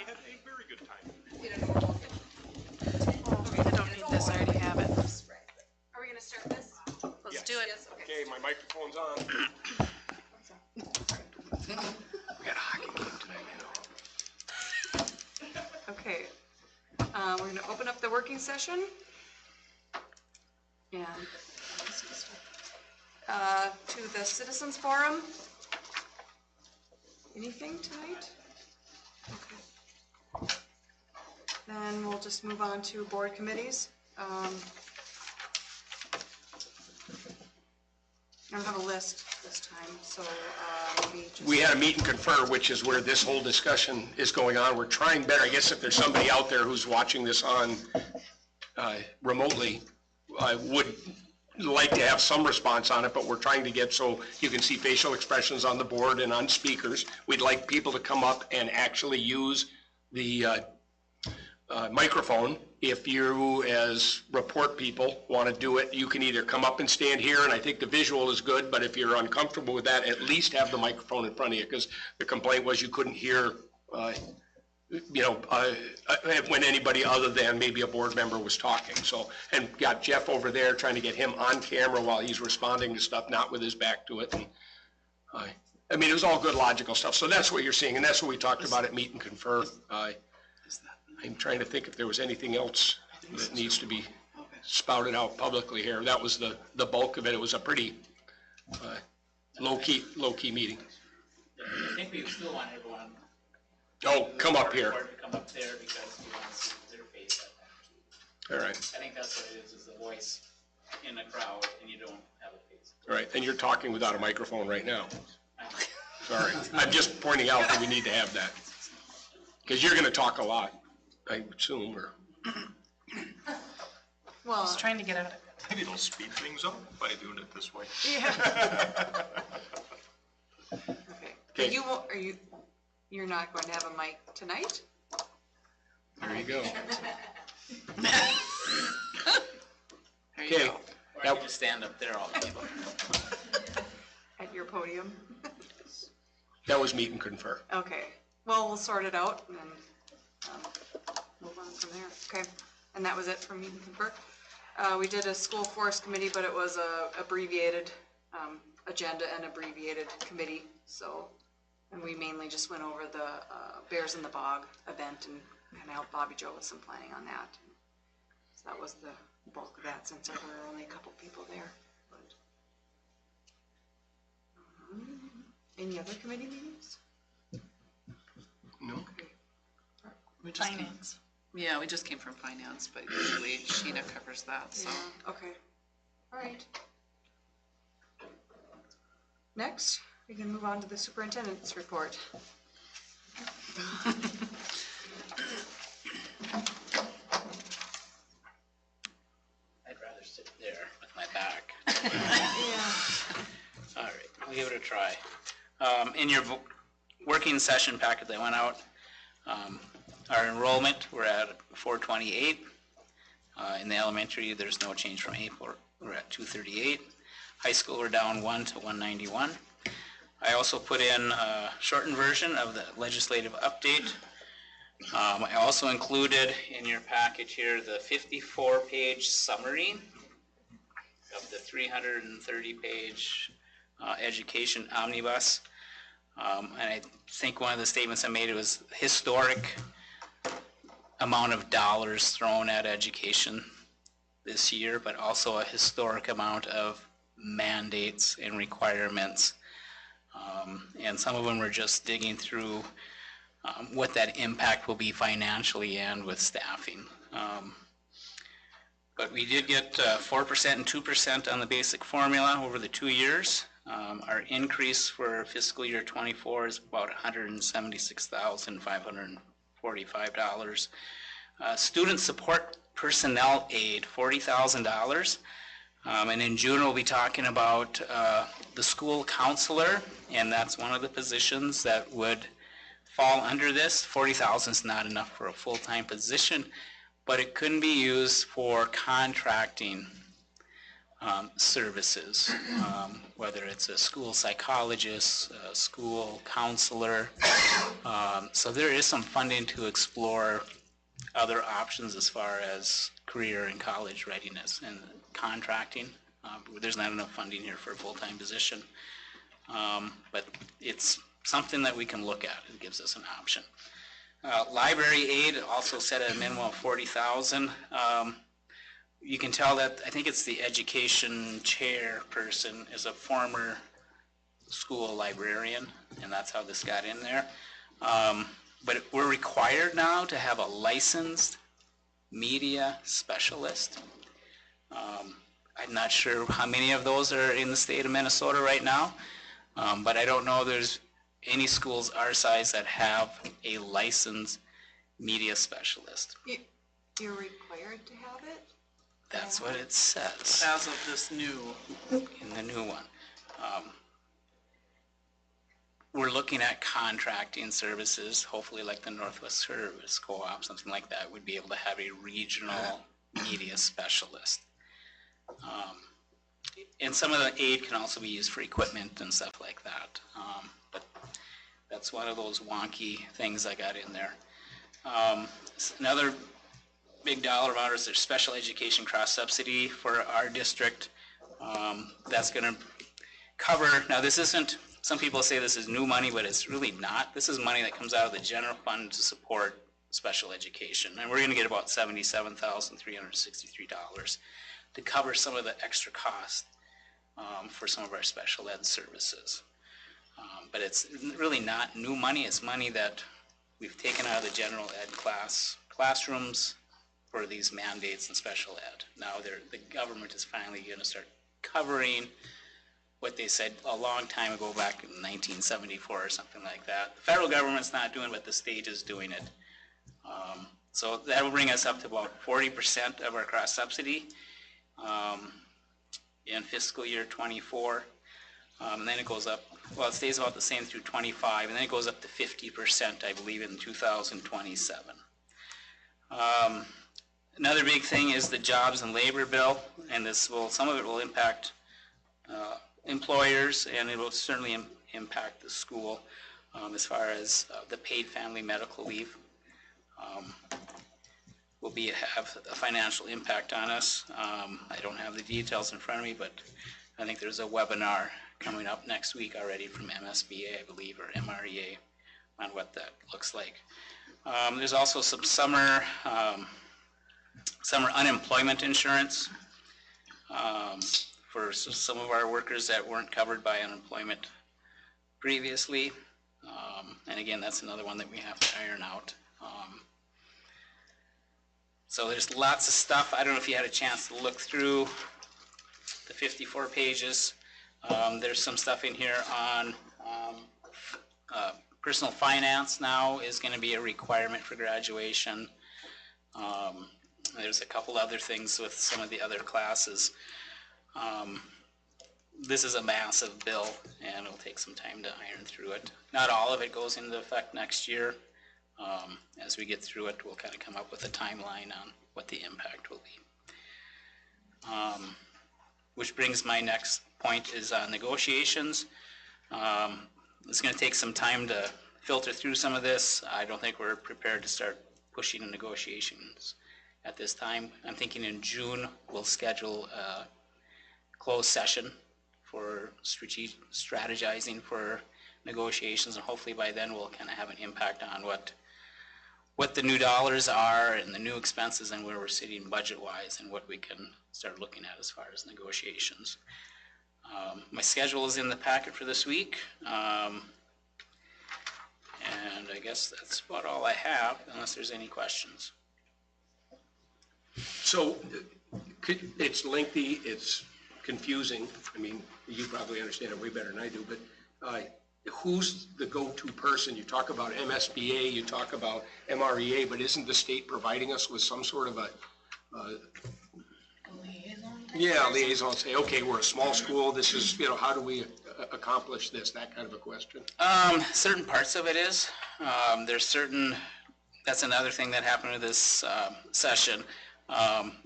had a very good time. I don't need this, I already have it. Are we gonna start this? Let's Yes. do it. Yes, okay. Okay, my microphone's on. We got a hockey game tonight, you know. Okay, we're gonna open up the working session. And, to the citizens forum. Anything tonight? Okay. Then we'll just move on to board committees. I don't have a list this time, so maybe just... We had a meet and confer, which is where this whole discussion is going on. We're trying better. I guess if there's somebody out there who's watching this on remotely, I would like to have some response on it, but we're trying to get so you can see facial expressions on the board and on speakers. We'd like people to come up and actually use the microphone. If you, as report people, want to do it, you can either come up and stand here, and I think the visual is good, but if you're uncomfortable with that, at least have the microphone in front of you, because the complaint was you couldn't hear, when anybody other than maybe a board member was talking. So, and got Jeff over there trying to get him on camera while he's responding to stuff, not with his back to it. And I mean, it was all good logical stuff. So that's what you're seeing, and that's what we talked about at Meet and Confer. I'm trying to think if there was anything else that needs to be spouted out publicly here. That was the bulk of it. It was a pretty low-key meeting. I think we still want everyone. Oh, come up here. To come up there because we want to see their face at that. All right. I think that's what it is the voice in a crowd and you don't have a face. All right, and you're talking without a microphone right now. Sorry. I'm just pointing out that we need to have that. Because you're going to talk a lot, I assume, or... Well, Just trying to get out of it. Maybe it'll speed things up by doing it this way. yeah. Okay. Okay. You won't, you're not going to have a mic tonight? There you go. There you Okay. go. Or I can just stand up there all day. At your podium? That was Meet and Confer. Okay, well, we'll sort it out and then move on from there. Okay, and that was it for Meet and Confer. We did a school forest committee, but it was a abbreviated agenda and abbreviated committee. So, and we mainly just went over the Bears in the Bog event and kind of helped Bobby Joe with some planning on that. So that was the bulk of that, since there were only a couple people there. But, any other committee meetings? No? Okay. We just finance. Yeah, we just came from finance, but usually Sheena covers that, so. Yeah, okay. All right. Next, we can move on to the superintendent's report. I'd rather sit there with my back. Yeah. All right, we'll give it a try. In your working session packet that went out, our enrollment, we're at 428. In the elementary, there's no change from April. We're at 238. High school, we're down 1 to 191. I also put in a shortened version of the legislative update. I also included in your package here the 54-page summary of the 330-page education omnibus. And I think one of the statements I made was historic amount of dollars thrown at education this year, but also a historic amount of mandates and requirements. And some of them are just digging through what that impact will be financially and with staffing. But we did get 4% and 2% on the basic formula over the 2 years. Our increase for fiscal year 24 is about $176,545. Student support personnel aid, $40,000. And in June, we'll be talking about the school counselor, and that's one of the positions that would fall under this. $40,000 is not enough for a full-time position, but it couldn't be used for contracting services, whether it's a school psychologist, a school counselor. So there is some funding to explore other options as far as career and college readiness and contracting. There's not enough funding here for a full-time position, but it's something that we can look at. It gives us an option. Library aid also set at a minimum of $40,000. You can tell that, I think it's the education chairperson is a former school librarian, and that's how this got in there. But we're required now to have a licensed media specialist. I'm not sure how many of those are in the state of Minnesota right now, but I don't know there's any schools our size that have a licensed media specialist. You're required to have it? That's what it says As of this new, in the new one. We're looking at contracting services, hopefully like the Northwest Service Co-op, something like that, would be able to have a regional media specialist. And some of the aid can also be used for equipment and stuff like that. But that's one of those wonky things I got in there. Another big dollar amount is their special education cross subsidy for our district. That's going to cover, now this isn't, some people say this is new money, but it's really not. This is money that comes out of the general fund to support special education. And we're going to get about $77,363 to cover some of the extra costs for some of our special ed services. But it's really not new money. It's money that we've taken out of the general ed classrooms for these mandates and special ed. Now the government is finally going to start covering what they said a long time ago, back in 1974 or something like that. The federal government's not doing what the state is doing it. So that will bring us up to about 40% of our cross subsidy in fiscal year 24. And then it goes up, well, it stays about the same through 25, and then it goes up to 50%, I believe, in 2027. Another big thing is the jobs and labor bill, and this will, some of it will impact employers, and it will certainly impact the school as far as the paid family medical leave. Will have a financial impact on us. I don't have the details in front of me, but I think there's a webinar coming up next week already from MSBA, I believe, or MREA, on what that looks like. There's also some summer unemployment insurance for some of our workers that weren't covered by unemployment previously. And again, that's another one that we have to iron out. So there's lots of stuff. I don't know if you had a chance to look through the 54 pages. There's some stuff in here on personal finance now is going to be a requirement for graduation. There's a couple other things with some of the other classes. This is a massive bill, and it'll take some time to iron through it. Not all of it goes into effect next year. As we get through it, we'll kind of come up with a timeline on what the impact will be. Which brings my next point is on negotiations. It's going to take some time to filter through some of this. I don't think we're prepared to start pushing the negotiations at this time. I'm thinking in June we'll schedule a closed session for strategizing for negotiations, and hopefully by then we'll kind of have an impact on what the new dollars are and the new expenses and where we're sitting budget-wise and what we can start looking at as far as negotiations. My schedule is in the packet for this week, and I guess that's about all I have, unless there's any questions. So it's lengthy, it's confusing. I mean, you probably understand it way better than I do, but who's the go-to person? You talk about MSBA, you talk about MREA, but isn't the state providing us with some sort of a liaison, say, okay, we're a small school, this is, how do we accomplish this, that kind of a question? Certain parts of it is. There's certain, that's another thing that happened with this session.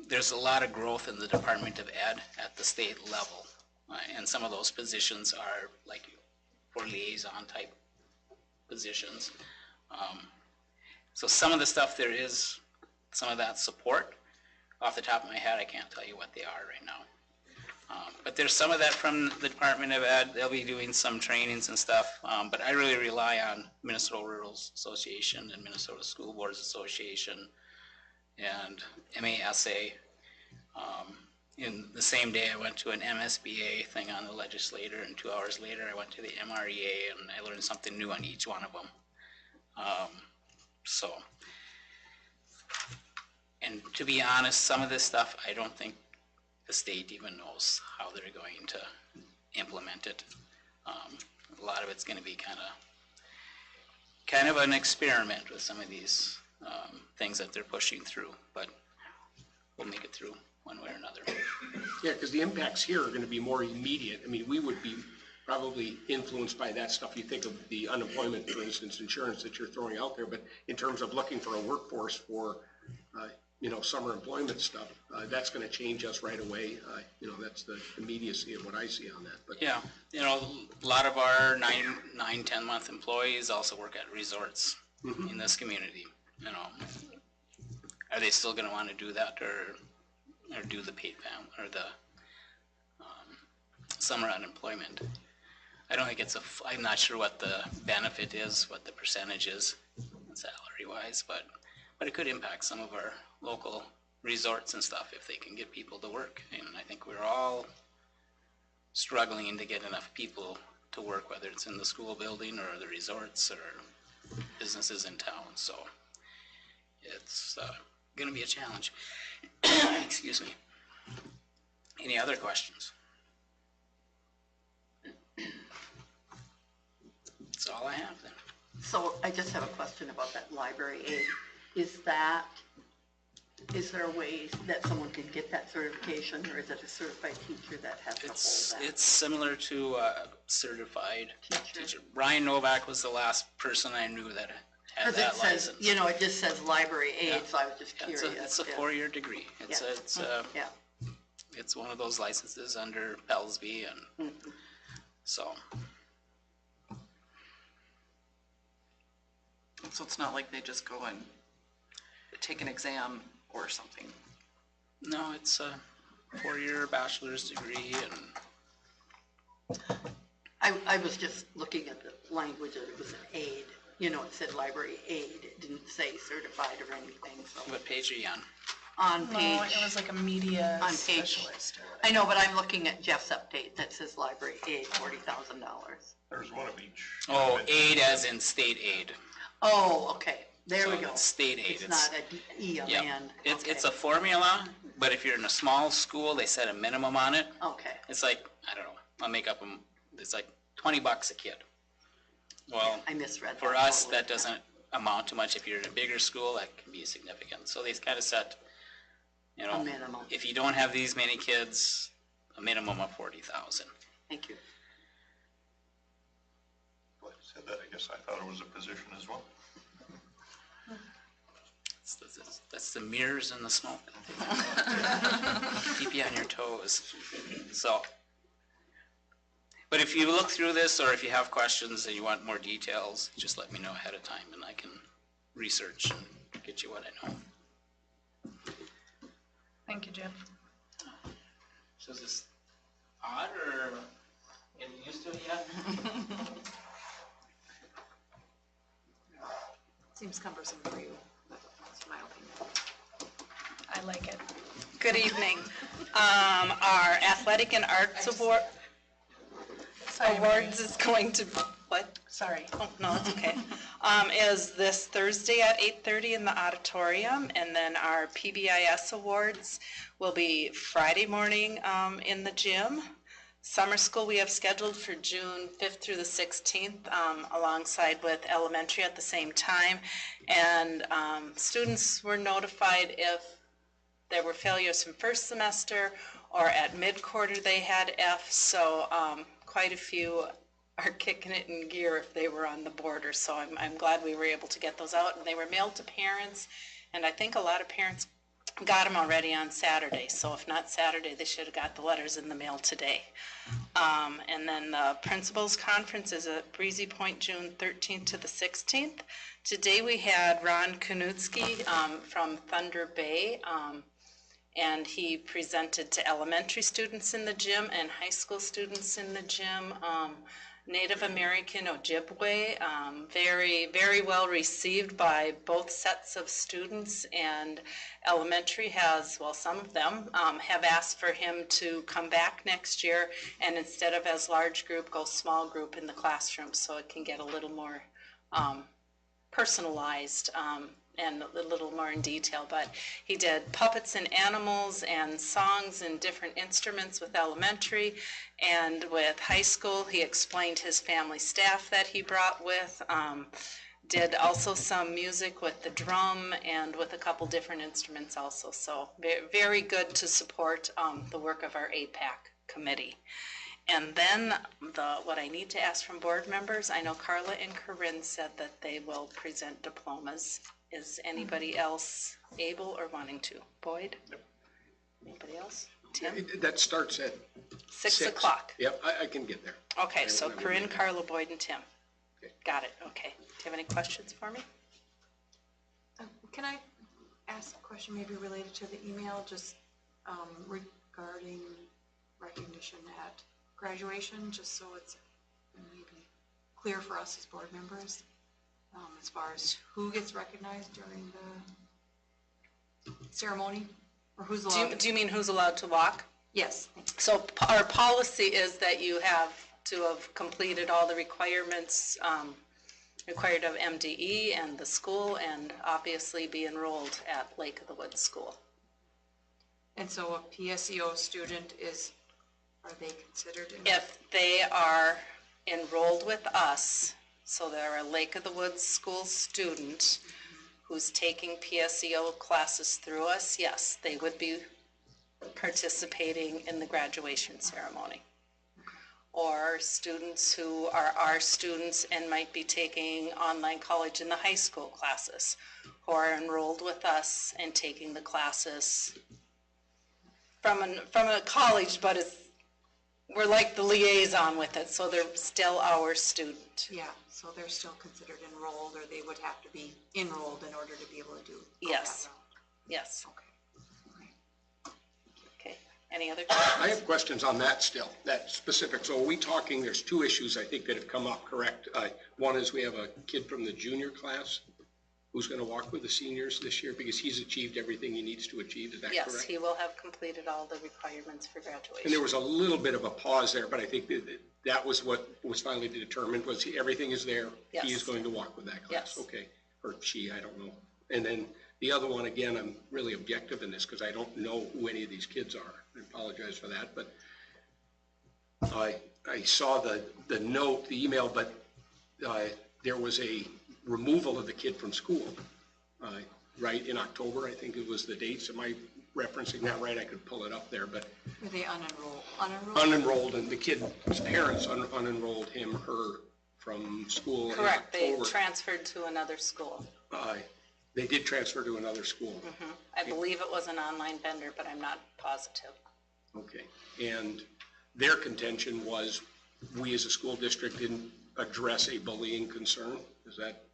There's a lot of growth in the Department of Ed at the state level. And some of those positions are like for liaison type positions. So some of the stuff there is some of that support. Off the top of my head, I can't tell you what they are right now. But there's some of that from the Department of Ed. They'll be doing some trainings and stuff. But I really rely on Minnesota Rural Association and Minnesota School Boards Association and MASA. In the same day, I went to an MSBA thing on the legislator, and 2 hours later, I went to the MREA, and I learned something new on each one of them. And to be honest, some of this stuff, I don't think the state even knows how they're going to implement it. A lot of it's going to be kind of an experiment with some of these things that they're pushing through, but we'll make it through one way or another. Yeah, because the impacts here are going to be more immediate. I mean, we would be probably influenced by that stuff. You think of the unemployment, for instance, insurance that you're throwing out there, but in terms of looking for a workforce for, summer employment stuff, that's going to change us right away. That's the immediacy of what I see on that. But yeah, a lot of our 10-month employees also work at resorts in this community. Are they still going to want to do that or do the paid family or the summer unemployment? I don't think I'm not sure what the benefit is, what the percentage is salary-wise, but it could impact some of our local resorts and stuff if they can get people to work. And I think we're all struggling to get enough people to work, whether it's in the school building or the resorts or businesses in town. So it's going to be a challenge. Excuse me. Any other questions? That's all I have then. So I just have a question about that library aid. Is there a way that someone can get that certification, or is it a certified teacher that has to hold that? It's similar to a certified Teacher. teacher. Ryan Novak was the last person I knew that had Because that it says, license. it just says library aid, Yeah. so I was just curious. It's a yeah. 4-year degree. Yeah. It's one of those licenses under Pelsby, and so. So it's not like they just go and take an exam or something. No, it's a 4-year bachelor's degree, and I was just looking at the language that it was an aid. It said library aid. It didn't say certified or anything, so. what page are you on? On No, page, it was like a media on page, specialist or I know, but I'm looking at Jeff's update that says library aid, $40,000. There's one of each. Oh, aid as in state aid. Oh, okay, there we So go. it's state aid. It's not a E on the Yep. end. It's a formula, but if you're in a small school, they set a minimum on it. Okay, It's like, I don't know, I'll make up them, it's like $20 a kid. Well, I misread that. for us, totally. that doesn't amount to much. If you're in a bigger school, that can be significant. So they kind of set, A minimum. if you don't have these many kids, a minimum of 40,000. Thank you. Well, you said that, I guess I thought it was a position as well. That's the mirrors and the smoke. Keep you on your toes. So, but if you look through this, or if you have questions and you want more details, just let me know ahead of time, and I can research and get you what I know. Thank you, Jeff. So is this odd or getting used to it yet? Seems cumbersome for you. That's my opinion. I like it. Good evening. Our Athletic and Arts Awards is going to, what? Sorry. Oh, no, it's okay. Is this Thursday at 8:30 in the auditorium, and then our PBIS Awards will be Friday morning in the gym. Summer school we have scheduled for June 5th through the 16th, alongside with elementary at the same time. And students were notified if there were failures from first semester or at mid-quarter they had F, so quite a few are kicking it in gear if they were on the border. So I'm glad we were able to get those out, and they were mailed to parents, and I think a lot of parents got them already on Saturday, so if not Saturday, they should have got the letters in the mail today. And then the principals conference is at Breezy Point, June 13th to the 16th. Today we had Ron Knutski from Thunder Bay, and he presented to elementary students in the gym and high school students in the gym. Native American Ojibwe, very, very well received by both sets of students, and elementary has, well, some of them have asked for him to come back next year and instead of as large group, go small group in the classroom so it can get a little more personalized and a little more in detail. But he did puppets and animals and songs and different instruments with elementary, and with high school he explained his family staff that he brought with, did also some music with the drum and with a couple different instruments also. So very good to support the work of our APAC committee. And then what I need to ask from board members, I know Carla and Corinne said that they will present diplomas. Is anybody else able or wanting to? Boyd? Anybody else? Tim? That starts at 6 o'clock. Yep, I can get there. Okay, so Corinne, Carla, Boyd, and Tim. Okay. Got it, okay. Do you have any questions for me? Can I ask a question maybe related to the email, just regarding recognition at graduation, just so it's maybe clear for us as board members, as far as who gets recognized during the ceremony, or who's allowed? Do you mean who's allowed to walk? Yes, thank you. So our policy is that you have to have completed all the requirements required of MDE and the school, and obviously be enrolled at Lake of the Woods School. And so a PSEO student are they considered in? If they are enrolled with us, so they're a Lake of the Woods School student who's taking PSEO classes through us, yes, they would be participating in the graduation ceremony. Or students who are our students and might be taking online college in the high school classes, who are enrolled with us and taking the classes from a college, but we're like the liaison with it, so they're still our student. Yeah, so they're still considered enrolled, or they would have to be enrolled in order to be able to do Yes. that route. Yes. Okay. Okay. Any other I questions? have questions on that still, that specific. So are we talking, there's two issues I think that have come up, correct? One is we have a kid from the junior class who's going to walk with the seniors this year because he's achieved everything he needs to achieve, is that correct? Yes, he will have completed all the requirements for graduation. And there was a little bit of a pause there, but I think that was what was finally determined, was everything is there. Yes. He is going to walk with that class. Yes. Okay, or she, I don't know. And then the other one, again, I'm really objective in this because I don't know who any of these kids are. I apologize for that, but I saw the note, the email, but there was a removal of the kid from school, right, in October, I think it was the dates. Am I referencing that right? I could pull it up there, but Were they unenrolled? unenrolled, and the kid's parents unenrolled him, her, from school in Correct, they October. transferred to another school. They did transfer to another school. I believe it was an online vendor, but I'm not positive. Okay, and their contention was, we as a school district didn't address a bullying concern, is that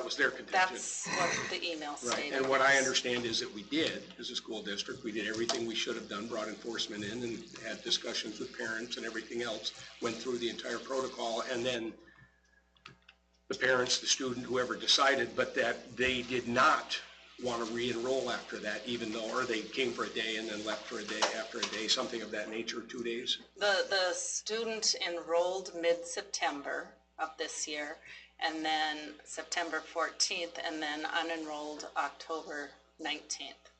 was their contention? That's what the email Right, stated. and what I understand is that we did, as a school district, we did everything we should have done, brought enforcement in and had discussions with parents and everything else, went through the entire protocol, and then the parents, the student, whoever decided, but that they did not want to re-enroll after that, even though, or they came for a day and then left for a day, after a day, something of that nature, 2 days. The student enrolled mid-September of this year, and then September 14th, and then unenrolled October 19th.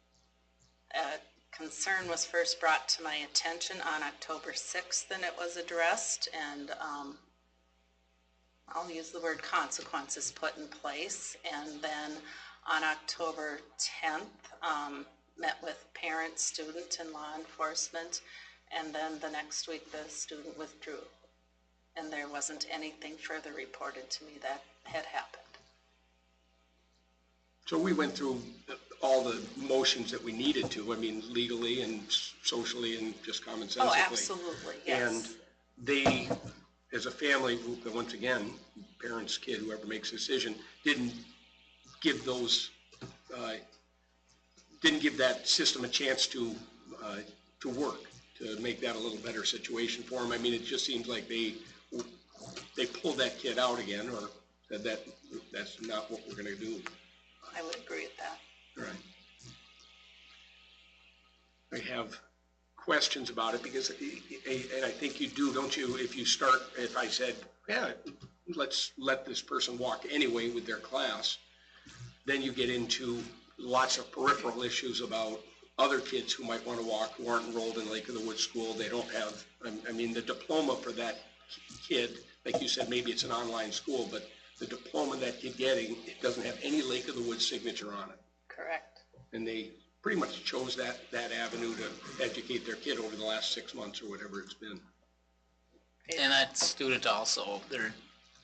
A concern was first brought to my attention on October 6th, and it was addressed, and I'll use the word consequences put in place. And then on October 10th, met with parents, student, and law enforcement, and then the next week the student withdrew. And there wasn't anything further reported to me that had happened. So we went through all the motions that we needed to, I mean, legally and socially and just commonsensically. Oh, absolutely, yes. And they, as a family group, and once again, parents, kid, whoever makes the decision, didn't give that system a chance to work, to make that a little better situation for them. I mean, it just seems like they pulled that kid out again, or said that's not what we're gonna do. I would agree with that. Right. I have questions about it because, and I think you do, don't you? If I said, yeah, let's let this person walk anyway with their class, then you get into lots of peripheral issues about other kids who might want to walk, who aren't enrolled in Lake of the Woods School. They don't have, I mean, the diploma for that kid, like you said, maybe it's an online school, but the diploma that kid getting, it doesn't have any Lake of the Woods signature on it. Correct. And they pretty much chose that avenue to educate their kid over the last 6 months or whatever it's been. And that student also, their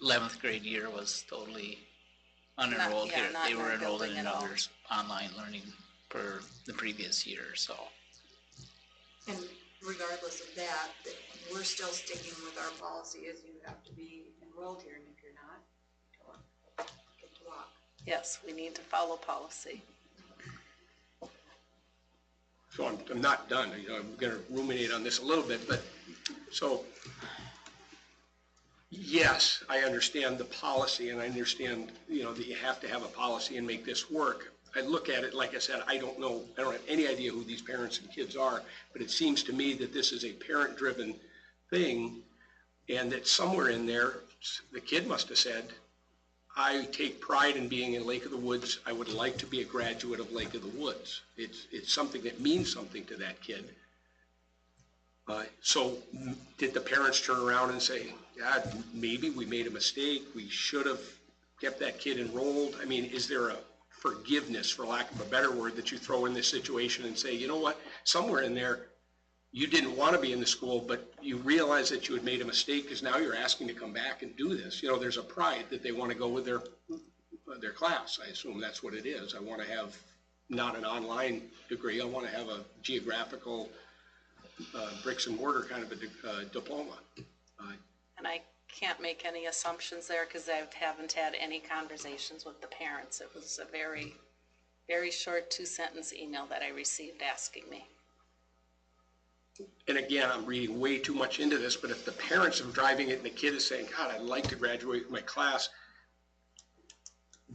11th grade year was totally unenrolled yeah, here. not They in were our enrolled in building at all. another online learning for the previous year, so. And regardless of that, we're still sticking with our policy is you have to be enrolled here, and if you're not, don't get to walk. Yes, we need to follow policy. So I'm not done. You know, I'm gonna ruminate on this a little bit, but so yes, I understand the policy and I understand, you know, that you have to have a policy and make this work. I look at it, like I said, I don't know, I don't have any idea who these parents and kids are, but it seems to me that this is a parent-driven thing, and that somewhere in there, the kid must have said, I take pride in being in Lake of the Woods. I would like to be a graduate of Lake of the Woods. It's something that means something to that kid. So did the parents turn around and say, God, maybe we made a mistake. We should have kept that kid enrolled. I mean, is there a forgiveness, for lack of a better word, that you throw in this situation and say, you know what, somewhere in there, you didn't want to be in the school, but you realize that you had made a mistake because now you're asking to come back and do this. You know, there's a pride that they want to go with their class. I assume that's what it is. I want to have not an online degree. I want to have a geographical bricks and mortar kind of a diploma. And I can't make any assumptions there because I haven't had any conversations with the parents. It was a very, very short 2-sentence email that I received asking me. And again, I'm reading way too much into this, but if the parents are driving it and the kid is saying, God, I'd like to graduate my class,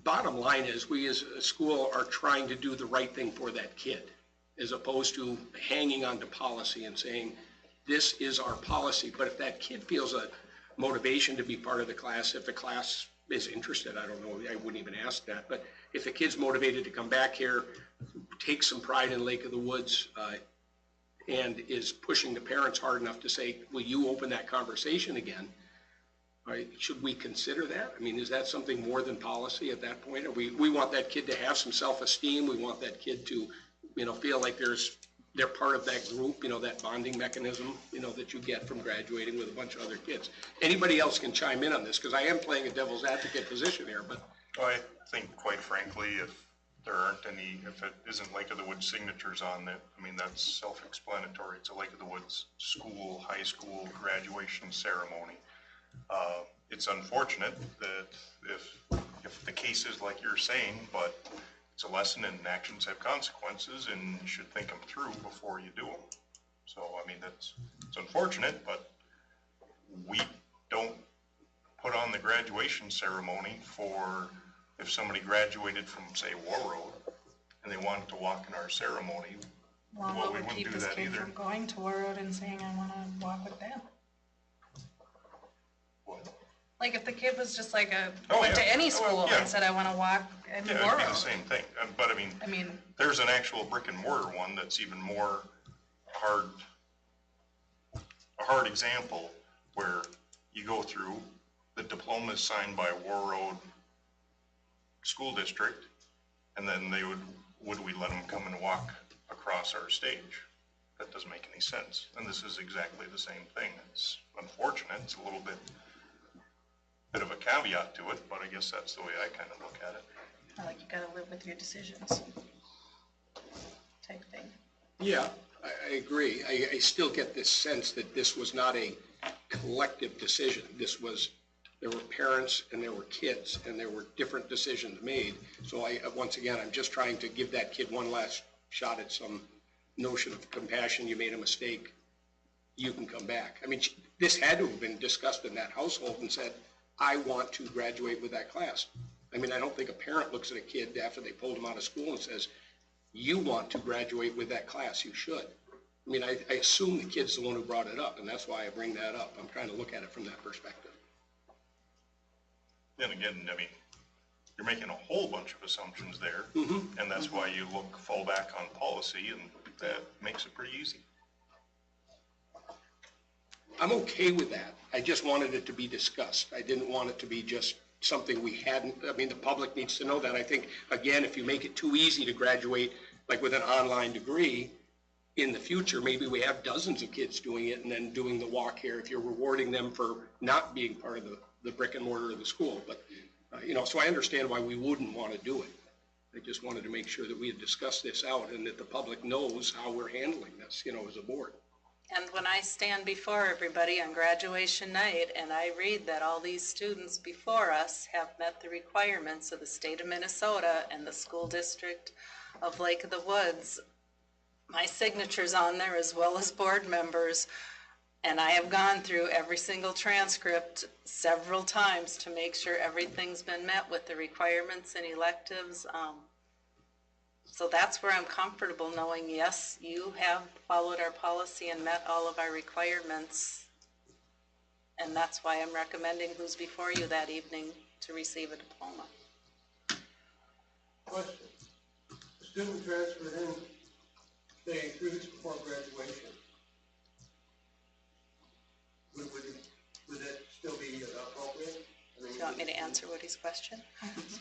bottom line is we as a school are trying to do the right thing for that kid, as opposed to hanging on to policy and saying, this is our policy. But if that kid feels a motivation to be part of the class, if the class is interested, I don't know, I wouldn't even ask that, but if the kid's motivated to come back here, take some pride in Lake of the Woods, and is pushing the parents hard enough to say, will you open that conversation again? Right? Should we consider that? I mean, is that something more than policy at that point? Or we want that kid to have some self-esteem. We want that kid to, you know, feel like they're part of that group, you know, that bonding mechanism, you know, that you get from graduating with a bunch of other kids. Anybody else can chime in on this, because I am playing a devil's advocate position here, but. I think, quite frankly, if there aren't any, if it isn't Lake of the Woods signatures on it, I mean, that's self-explanatory. It's a Lake of the Woods school, high school graduation ceremony. It's unfortunate that if the case is like you're saying, but it's a lesson and actions have consequences and you should think them through before you do them. So, I mean, it's unfortunate, but we don't put on the graduation ceremony for if somebody graduated from, say, War Road and they wanted to walk in our ceremony. Well, Well, what we would wouldn't keep do this that kid either. from going to War Road and saying, I want to walk with them? Well, Like if the kid was just like Oh, went yeah. to any Oh, school yeah. and said, I want to walk in yeah, War it'd be Road. the same thing. But I mean, there's an actual brick and mortar one that's even more a hard example where you go through, the diploma is signed by War Road School District, and then would we let them come and walk across our stage? That doesn't make any sense. And this is exactly the same thing. It's unfortunate. It's a little bit of a caveat to it, but I guess that's the way I kind of look at it. I like you got to live with your decisions. Yeah, I agree. I still get this sense that this was not a collective decision. There were parents and there were kids and there were different decisions made. So once again, I'm just trying to give that kid one last shot at some notion of compassion. You made a mistake. You can come back. I mean, this had to have been discussed in that household and said, I want to graduate with that class. I mean, I don't think a parent looks at a kid after they pulled him out of school and says, you want to graduate with that class, you should. I mean, I assume the kid's the one who brought it up, and that's why I bring that up. I'm trying to look at it from that perspective. Then again, I mean, you're making a whole bunch of assumptions there, and that's why you fall back on policy, and that makes it pretty easy. I'm okay with that. I just wanted it to be discussed. I didn't want it to be just something we hadn't, I mean, the public needs to know that. I think, again, if you make it too easy to graduate, like with an online degree, in the future, maybe we have dozens of kids doing it and then doing the walk here if you're rewarding them for not being part of the brick and mortar of the school. But, so I understand why we wouldn't want to do it. I just wanted to make sure that we had discussed this out and that the public knows how we're handling this, as a board. And when I stand before everybody on graduation night and I read that all these students before us have met the requirements of the state of Minnesota and the school district of Lake of the Woods, my signature's on there as well as board members. And I have gone through every single transcript several times to make sure everything's been met with the requirements and electives. So that's where I'm comfortable knowing, yes, you have followed our policy and met all of our requirements. And that's why I'm recommending who's before you that evening to receive a diploma. Question. The student transferred in, say, 3 weeks before graduation. Would that still be appropriate? Do you want me to answer Woody's question?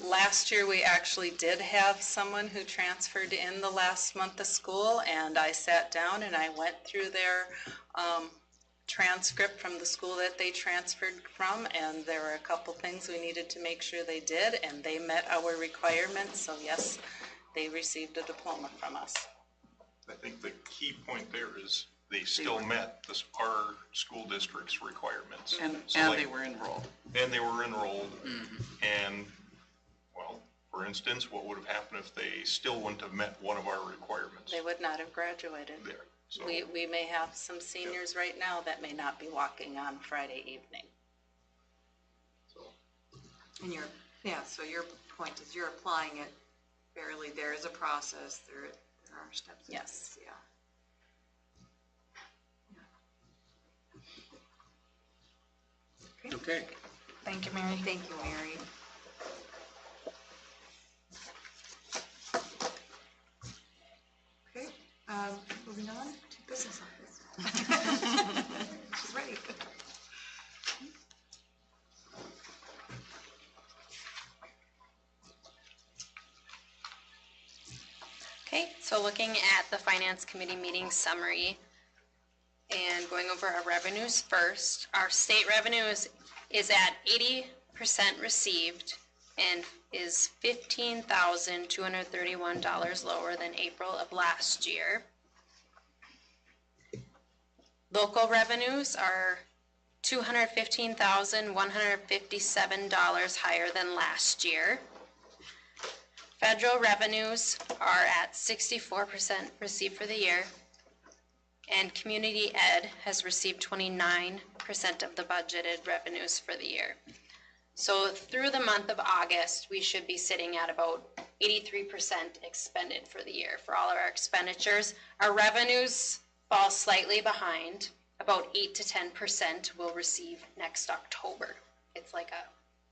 Last year, we actually did have someone who transferred in the last month of school, and I sat down and I went through their transcript from the school that they transferred from, and there were a couple things we needed to make sure they did, and they met our requirements, so yes, they received a diploma from us. I think the key point there is they still met our school district's requirements. And they were enrolled. And they were enrolled. And, well, for instance, what would have happened if they still wouldn't have met one of our requirements? They would not have graduated. There. So, We may have some seniors right now that may not be walking on Friday evening. so. And so your point is you're applying it fairly. There is a process. There are steps. Yes. Yeah. Okay. Thank you, Mary. Thank you, Mary. Okay, moving on to business office. She's ready. Okay, so looking at the Finance Committee meeting summary and going over our revenues first, our state revenue is at 80% received and is $15,231 lower than April of last year. Local revenues are $215,157 higher than last year. Federal revenues are at 64% received for the year, and community ed has received 29% of the budgeted revenues for the year. So through the month of August, we should be sitting at about 83% expended for the year for all of our expenditures. Our revenues fall slightly behind. About 8 to 10% we'll receive next October. It's like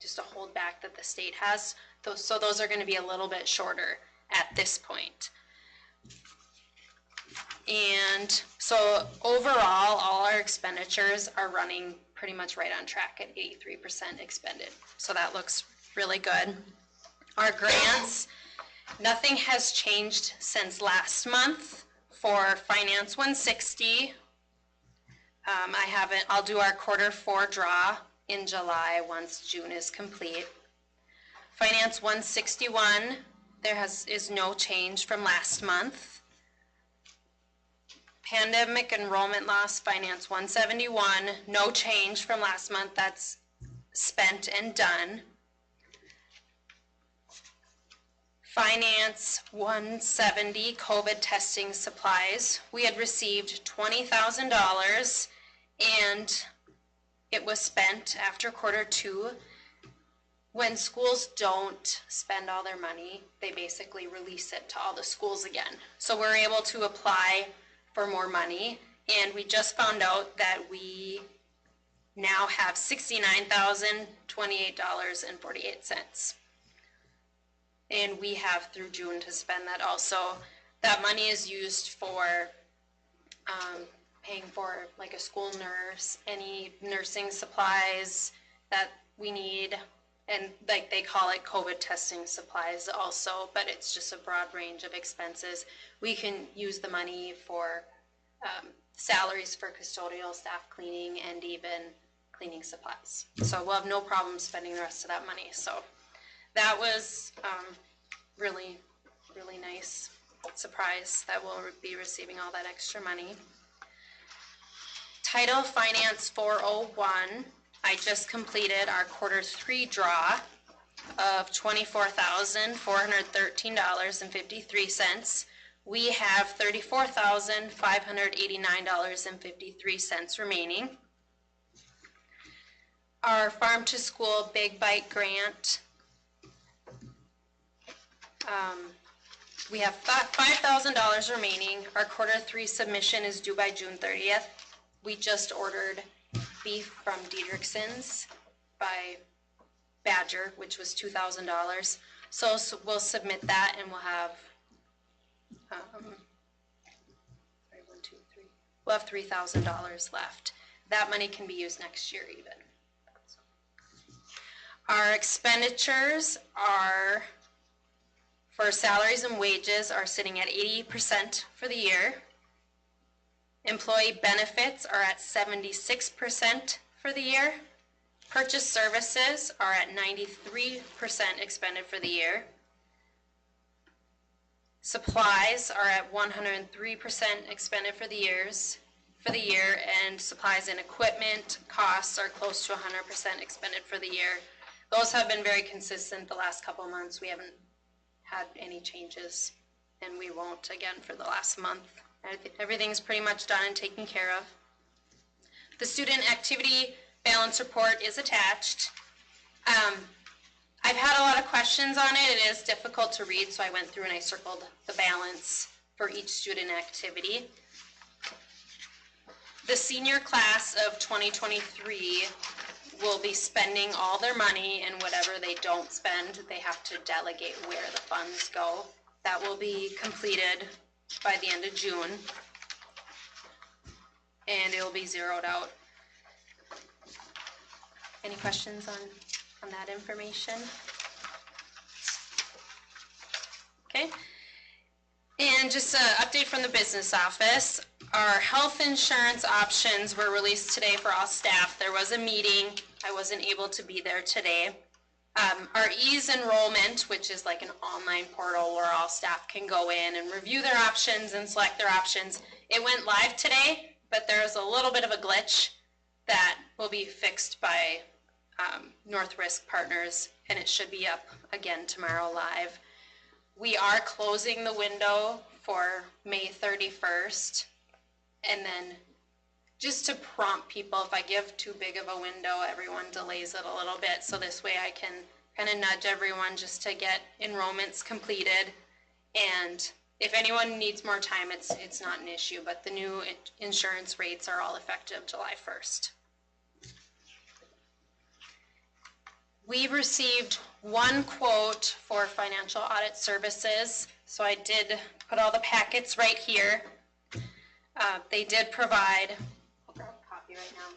just a holdback that the state has. So those are going to be a little bit shorter at this point. And so overall, all our expenditures are running pretty much right on track at 83% expended. So that looks really good. Our grants, nothing has changed since last month. For Finance 160, I'll do our Q4 draw in July once June is complete. Finance 161, is no change from last month. Pandemic enrollment loss, finance 171, no change from last month, that's spent and done. Finance 170, COVID testing supplies, we had received $20,000 and it was spent after Q2. When schools don't spend all their money, they basically release it to all the schools again. So we're able to apply for more money, and we just found out that we now have $69,028.48. And we have through June to spend that also. That money is used for paying for like a school nurse, any nursing supplies that we need, and like they call it COVID testing supplies also, but it's just a broad range of expenses. We can use the money for salaries for custodial staff, cleaning, and even cleaning supplies. So we'll have no problem spending the rest of that money. So that was really, really nice surprise that we'll be receiving all that extra money. Title Finance 401, I just completed our Q3 draw of $24,413.53. We have $34,589.53 remaining. Our Farm to School Big Bite Grant, we have $5,000 remaining. Our Q3 submission is due by June 30th. We just ordered beef from Diedrichson's by Badger, which was $2,000. So we'll submit that and we'll have, we'll have $3,000 left. That money can be used next year even. Our expenditures are, for salaries and wages, are sitting at 80% for the year. Employee benefits are at 76% for the year. Purchase services are at 93% expended for the year. Supplies are at 103% expended for the year, and supplies and equipment costs are close to 100% expended for the year. Those have been very consistent the last couple of months. We haven't had any changes, and we won't again for the last month. Everything's pretty much done and taken care of. The student activity balance report is attached. I've had a lot of questions on it. It is difficult to read, so I went through and I circled the balance for each student activity. The senior class of 2023 will be spending all their money, and whatever they don't spend, they have to delegate where the funds go. That will be completed by the end of June, and it will be zeroed out. Any questions on that information? Okay. And just an update from the business office. Our health insurance options were released today for all staff. There was a meeting. I wasn't able to be there today. Our ease enrollment, which is like an online portal where all staff can go in and review their options and select their options. It went live today, but there's a little bit of a glitch that will be fixed by North Risk Partners, and it should be up again tomorrow live. We are closing the window for May 31st, and then just to prompt people, if I give too big of a window, everyone delays it a little bit, so this way I can kind of nudge everyone just to get enrollments completed. And if anyone needs more time, it's not an issue, but the new insurance rates are all effective July 1st. We received one quote for financial audit services, so I did put all the packets right here. They did provide, I'll grab a copy right now.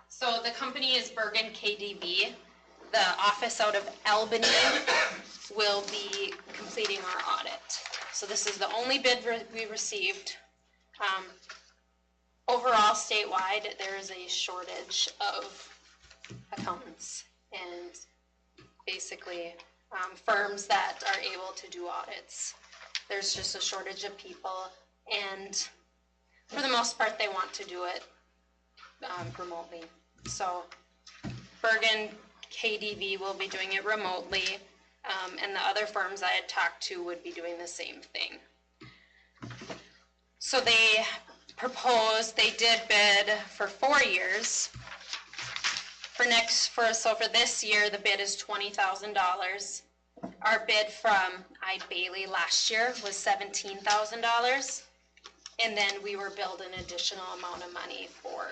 So the company is Bergen KDB. The office out of Albany will be completing our audit. So this is the only bid we received. Overall, statewide, there is a shortage of accountants and basically firms that are able to do audits. there's just a shortage of people, and for the most part, they want to do it remotely. So Bergen KDV will be doing it remotely, and the other firms I had talked to would be doing the same thing. So they proposed, they did bid for 4 years. So for this year, the bid is $20,000. Our bid from Ide Bailey last year was $17,000. And then we were billed an additional amount of money for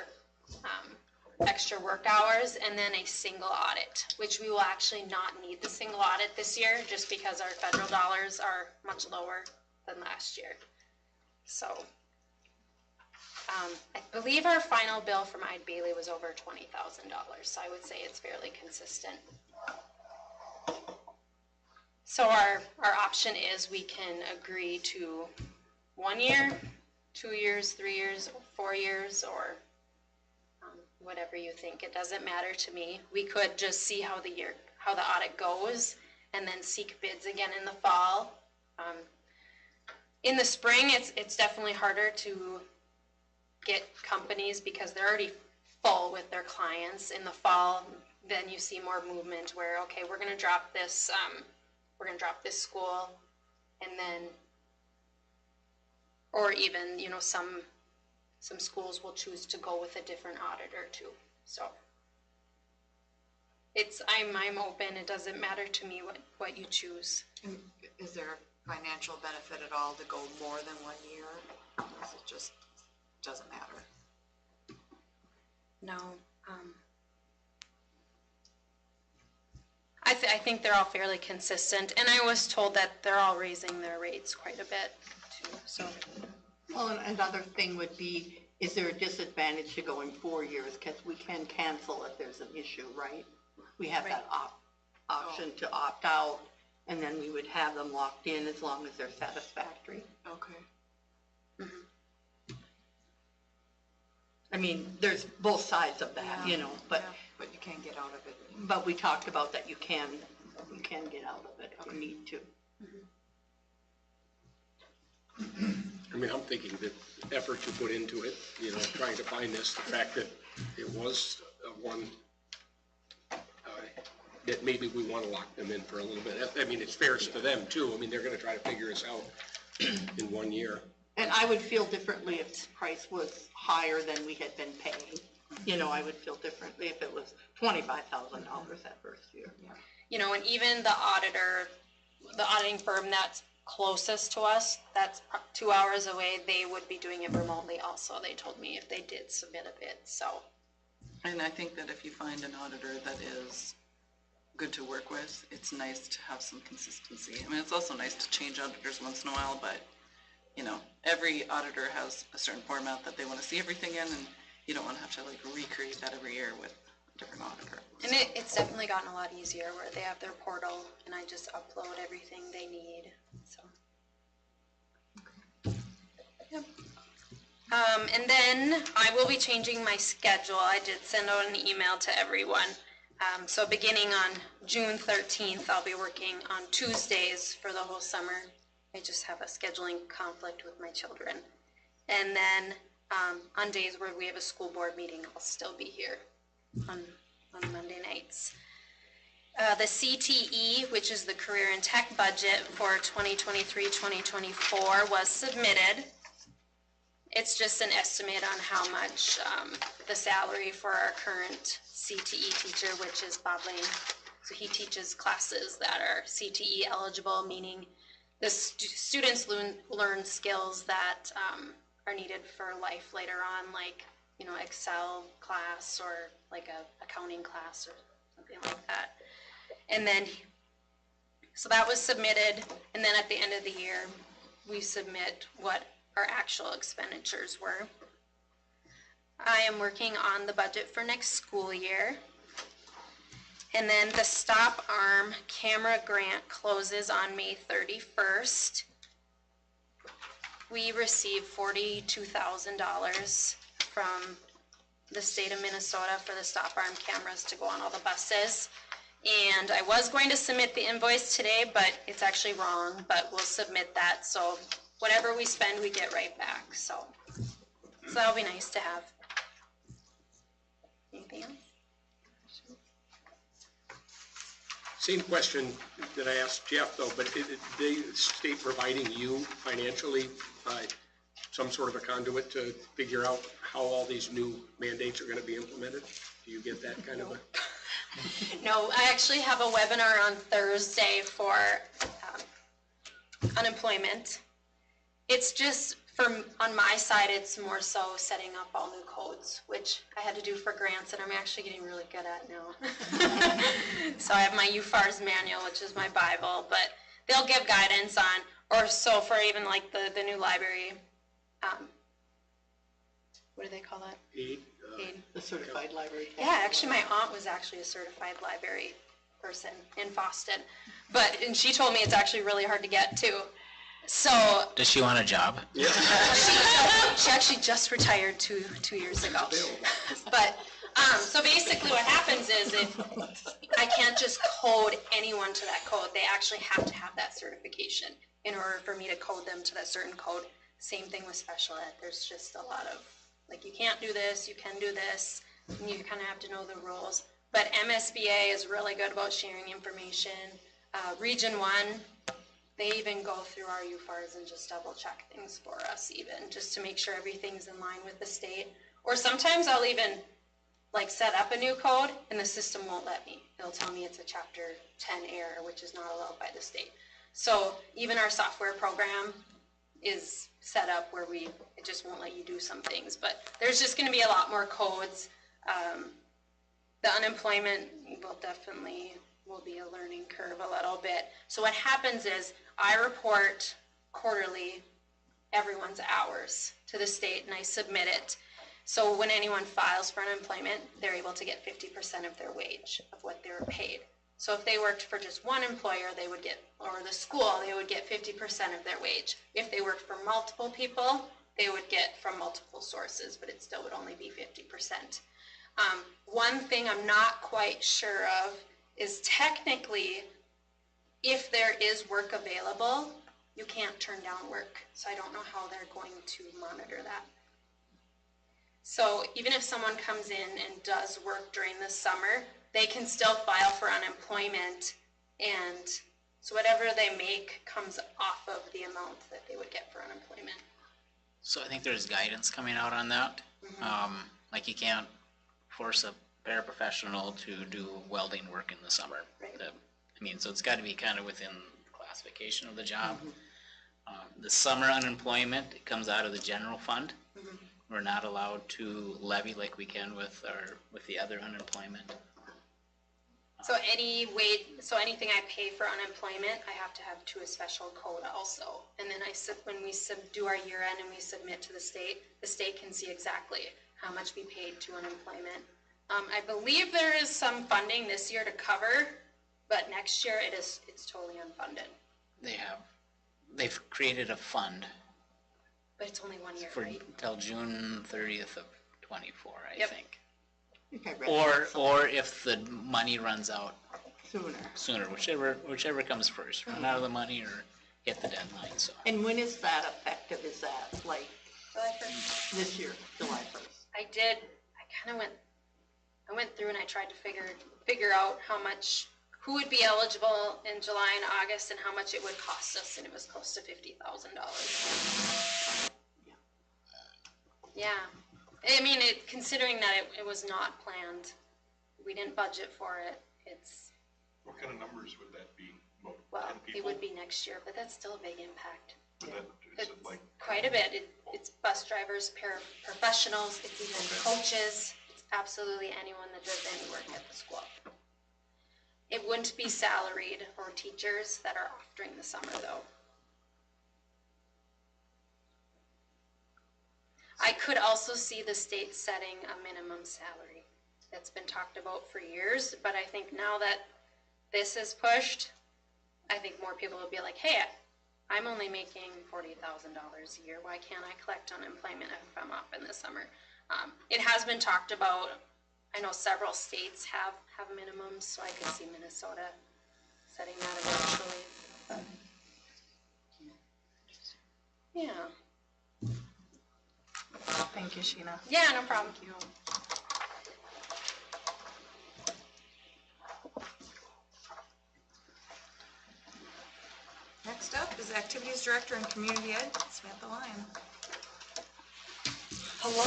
extra work hours and then a single audit, which we will actually not need the single audit this year just because our federal dollars are much lower than last year. So I believe our final bill from Ide Bailey was over $20,000, so I would say it's fairly consistent. So our option is we can agree to 1 year, 2 years, 3 years, 4 years, or whatever you think. It doesn't matter to me. We could just see how the audit goes and then seek bids again in the fall. In the spring, it's definitely harder to get companies because they're already full with their clients. In the fall, then you see more movement where, okay, we're going to drop this school, and then, or even, you know, some schools will choose to go with a different auditor too. So I'm open. It doesn't matter to me what you choose. And is there a financial benefit at all to go more than 1 year? Or is it just doesn't matter? No. I think they're all fairly consistent, and I was told that they're all raising their rates quite a bit too. So. Well, and another thing would be, is there a disadvantage to going 4 years? Because we can cancel if there's an issue, right? We have that option to opt out, and then we would have them locked in as long as they're satisfactory. Okay. I mean, there's both sides of that, you know, but you can't get out of it. but we talked about that you can get out of it if you need to. I mean, I'm thinking that the effort you put into it, you know, trying to find this, the fact that it was one, that maybe we want to lock them in for a little bit. I mean, it's fair to them too. I mean, they're going to try to figure this out in 1 year. And I would feel differently if the price was higher than we had been paying. You know, I would feel differently if it was $25,000 that first year. You know, and even the auditing firm that's closest to us, that's 2 hours away, they would be doing it remotely also. They told me if they did submit a bid, so. And I think that if you find an auditor that is good to work with, it's nice to have some consistency. I mean, it's also nice to change auditors once in a while, but you know, every auditor has a certain format that they want to see everything in, and you don't want to have to like recreate that every year with a different auditor. And it's definitely gotten a lot easier where they have their portal and I just upload everything they need, so. Yep. And then I will be changing my schedule. I did send out an email to everyone. So beginning on June 13th, I'll be working on Tuesdays for the whole summer. I just have a scheduling conflict with my children. And then on days where we have a school board meeting, I'll still be here on Monday nights. The CTE, which is the Career and Tech budget for 2023-2024, was submitted. It's just an estimate on how much the salary for our current CTE teacher, which is Bob Lane. So he teaches classes that are CTE eligible, meaning the students learn skills that are needed for life later on, like, you know, Excel class or like a accounting class or something like that. And then, so that was submitted, and then at the end of the year, we submit what our actual expenditures were. I am working on the budget for next school year. And then the Stop Arm camera grant closes on May 31st. We received $42,000 from the state of Minnesota for the Stop Arm cameras to go on all the buses. And I was going to submit the invoice today, but it's actually wrong, but we'll submit that, so whatever we spend, we get right back, so that'll be nice to have. Anything else? Same question that I asked Jeff though, but they state providing you financially some sort of a conduit to figure out how all these new mandates are going to be implemented? Do you get that kind of a? No, I actually have a webinar on Thursday for unemployment. It's just, on my side, it's more so setting up all new codes, which I had to do for grants, and I'm actually getting really good at now. So I have my UFARS manual, which is my Bible, but they'll give guidance on, or so for even like the new library, what do they call that? Aid. Aid. The certified library. Yeah, actually, my aunt was actually a certified library person in Boston, and she told me it's actually really hard to get too. So Does she want a job? Yeah. she actually just retired two years ago. But so basically, what happens is if I can't just code anyone to that code, they actually have to have that certification in order for me to code them to that certain code. Same thing with special ed. There's just a lot of, like, you can't do this, you can do this, and you kind of have to know the rules. But MSBA is really good about sharing information. Region 1, they even go through our UFARs and just double check things for us even, just to make sure everything's in line with the state. Or sometimes I'll even like set up a new code and the system won't let me. It'll tell me it's a chapter 10 error, which is not allowed by the state. So even our software program is set up where it just won't let you do some things. But there's just going to be a lot more codes. The unemployment will be a learning curve a little bit. So what happens is I report quarterly everyone's hours to the state and I submit it. So when anyone files for unemployment, they're able to get 50% of their wage of what they were paid. So if they worked for just one employer, they would get, or the school, they would get 50% of their wage. If they worked for multiple people, they would get from multiple sources, but it still would only be 50%. One thing I'm not quite sure of is technically, if there is work available, you can't turn down work. So I don't know how they're going to monitor that. So even if someone comes in and does work during the summer, they can still file for unemployment, and so whatever they make comes off of the amount that they would get for unemployment. So I think there's guidance coming out on that. Like you can't force a paraprofessional to do welding work in the summer. Right. So it's got to be kind of within the classification of the job. The summer unemployment, it comes out of the general fund. We're not allowed to levy like we can with the other unemployment. So anything I pay for unemployment, I have to have to a special code also. And then when we do our year end and we submit to the state can see exactly how much we paid to unemployment. I believe there is some funding this year to cover, but next year it's totally unfunded. They've created a fund. But it's only 1 year, right? Till June 30th of 24, I think. Or if the money runs out sooner, whichever comes first, run out of the money or hit the deadline. So. And when is that effective? Is that like July 1st? This year, July 1st? I went through and I tried to figure out who would be eligible in July and August and how much it would cost us, and it was close to $50,000. Yeah. Considering that it was not planned, we didn't budget for it. What kind of numbers would that be? Well, 10 people? it would be next year, but that's still a big impact. Is it like Quite a bit. It's bus drivers, paraprofessionals, it's even coaches. It's absolutely anyone that does any work at the school. It wouldn't be salaried or teachers that are off during the summer, though. I could also see the state setting a minimum salary. That's been talked about for years, but I think now that this is pushed, I think more people will be like, hey, I'm only making $40,000 a year. Why can't I collect unemployment if I'm off in the summer? It has been talked about I know several states have minimums, so I could see Minnesota setting that eventually. Yeah. Thank you, Sheena. Yeah, no problem. Next up is Activities Director and Community Ed, Samantha Lyon. Hello.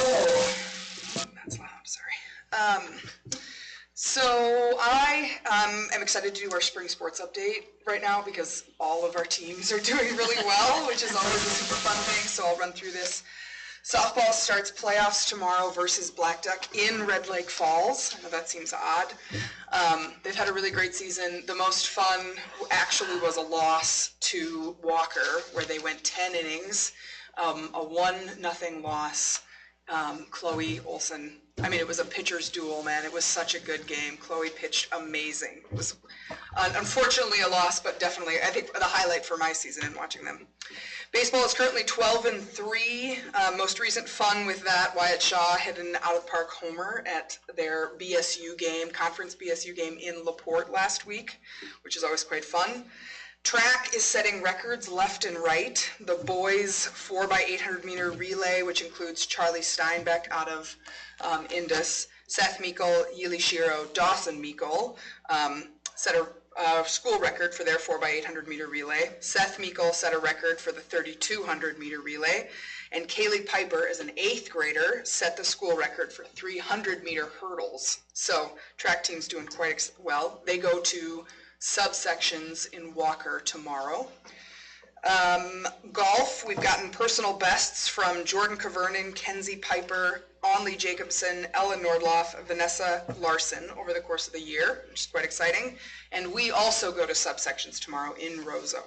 That's loud, sorry. So I am excited to do our spring sports update right now because all of our teams are doing really well, which is always a super fun thing, so I'll run through this. Softball starts playoffs tomorrow versus Black Duck in Red Lake Falls. I know that seems odd. They've had a really great season. The most fun actually was a loss to Walker where they went 10 innings, a 1-0 loss. Chloe Olson, I mean, it was a pitcher's duel, man. It was such a good game. Chloe pitched amazing. It was unfortunately a loss, but definitely, I think, the highlight for my season in watching them. Baseball is currently 12-3. Most recent fun with that, Wyatt Shaw hit an out-of-park homer at their BSU game, conference BSU game in LaPorte last week, which is always quite fun. Track is setting records left and right. The boys 4x800 meter relay, which includes Charlie Steinbeck out of Indus, Seth Meikle, Yili Shiro, Dawson Meikle, set a school record for their 4x800 meter relay. Seth Meikle set a record for the 3200 meter relay. And Kaylee Piper, as an 8th grader, set the school record for 300 meter hurdles. So track team's doing quite well. They go to subsections in Walker tomorrow. Golf, we've gotten personal bests from Jordan Cavernan, Kenzie Piper, Onley Jacobson, Ella Nordloff, Vanessa Larson over the course of the year, which is quite exciting. And we also go to subsections tomorrow in Roseau.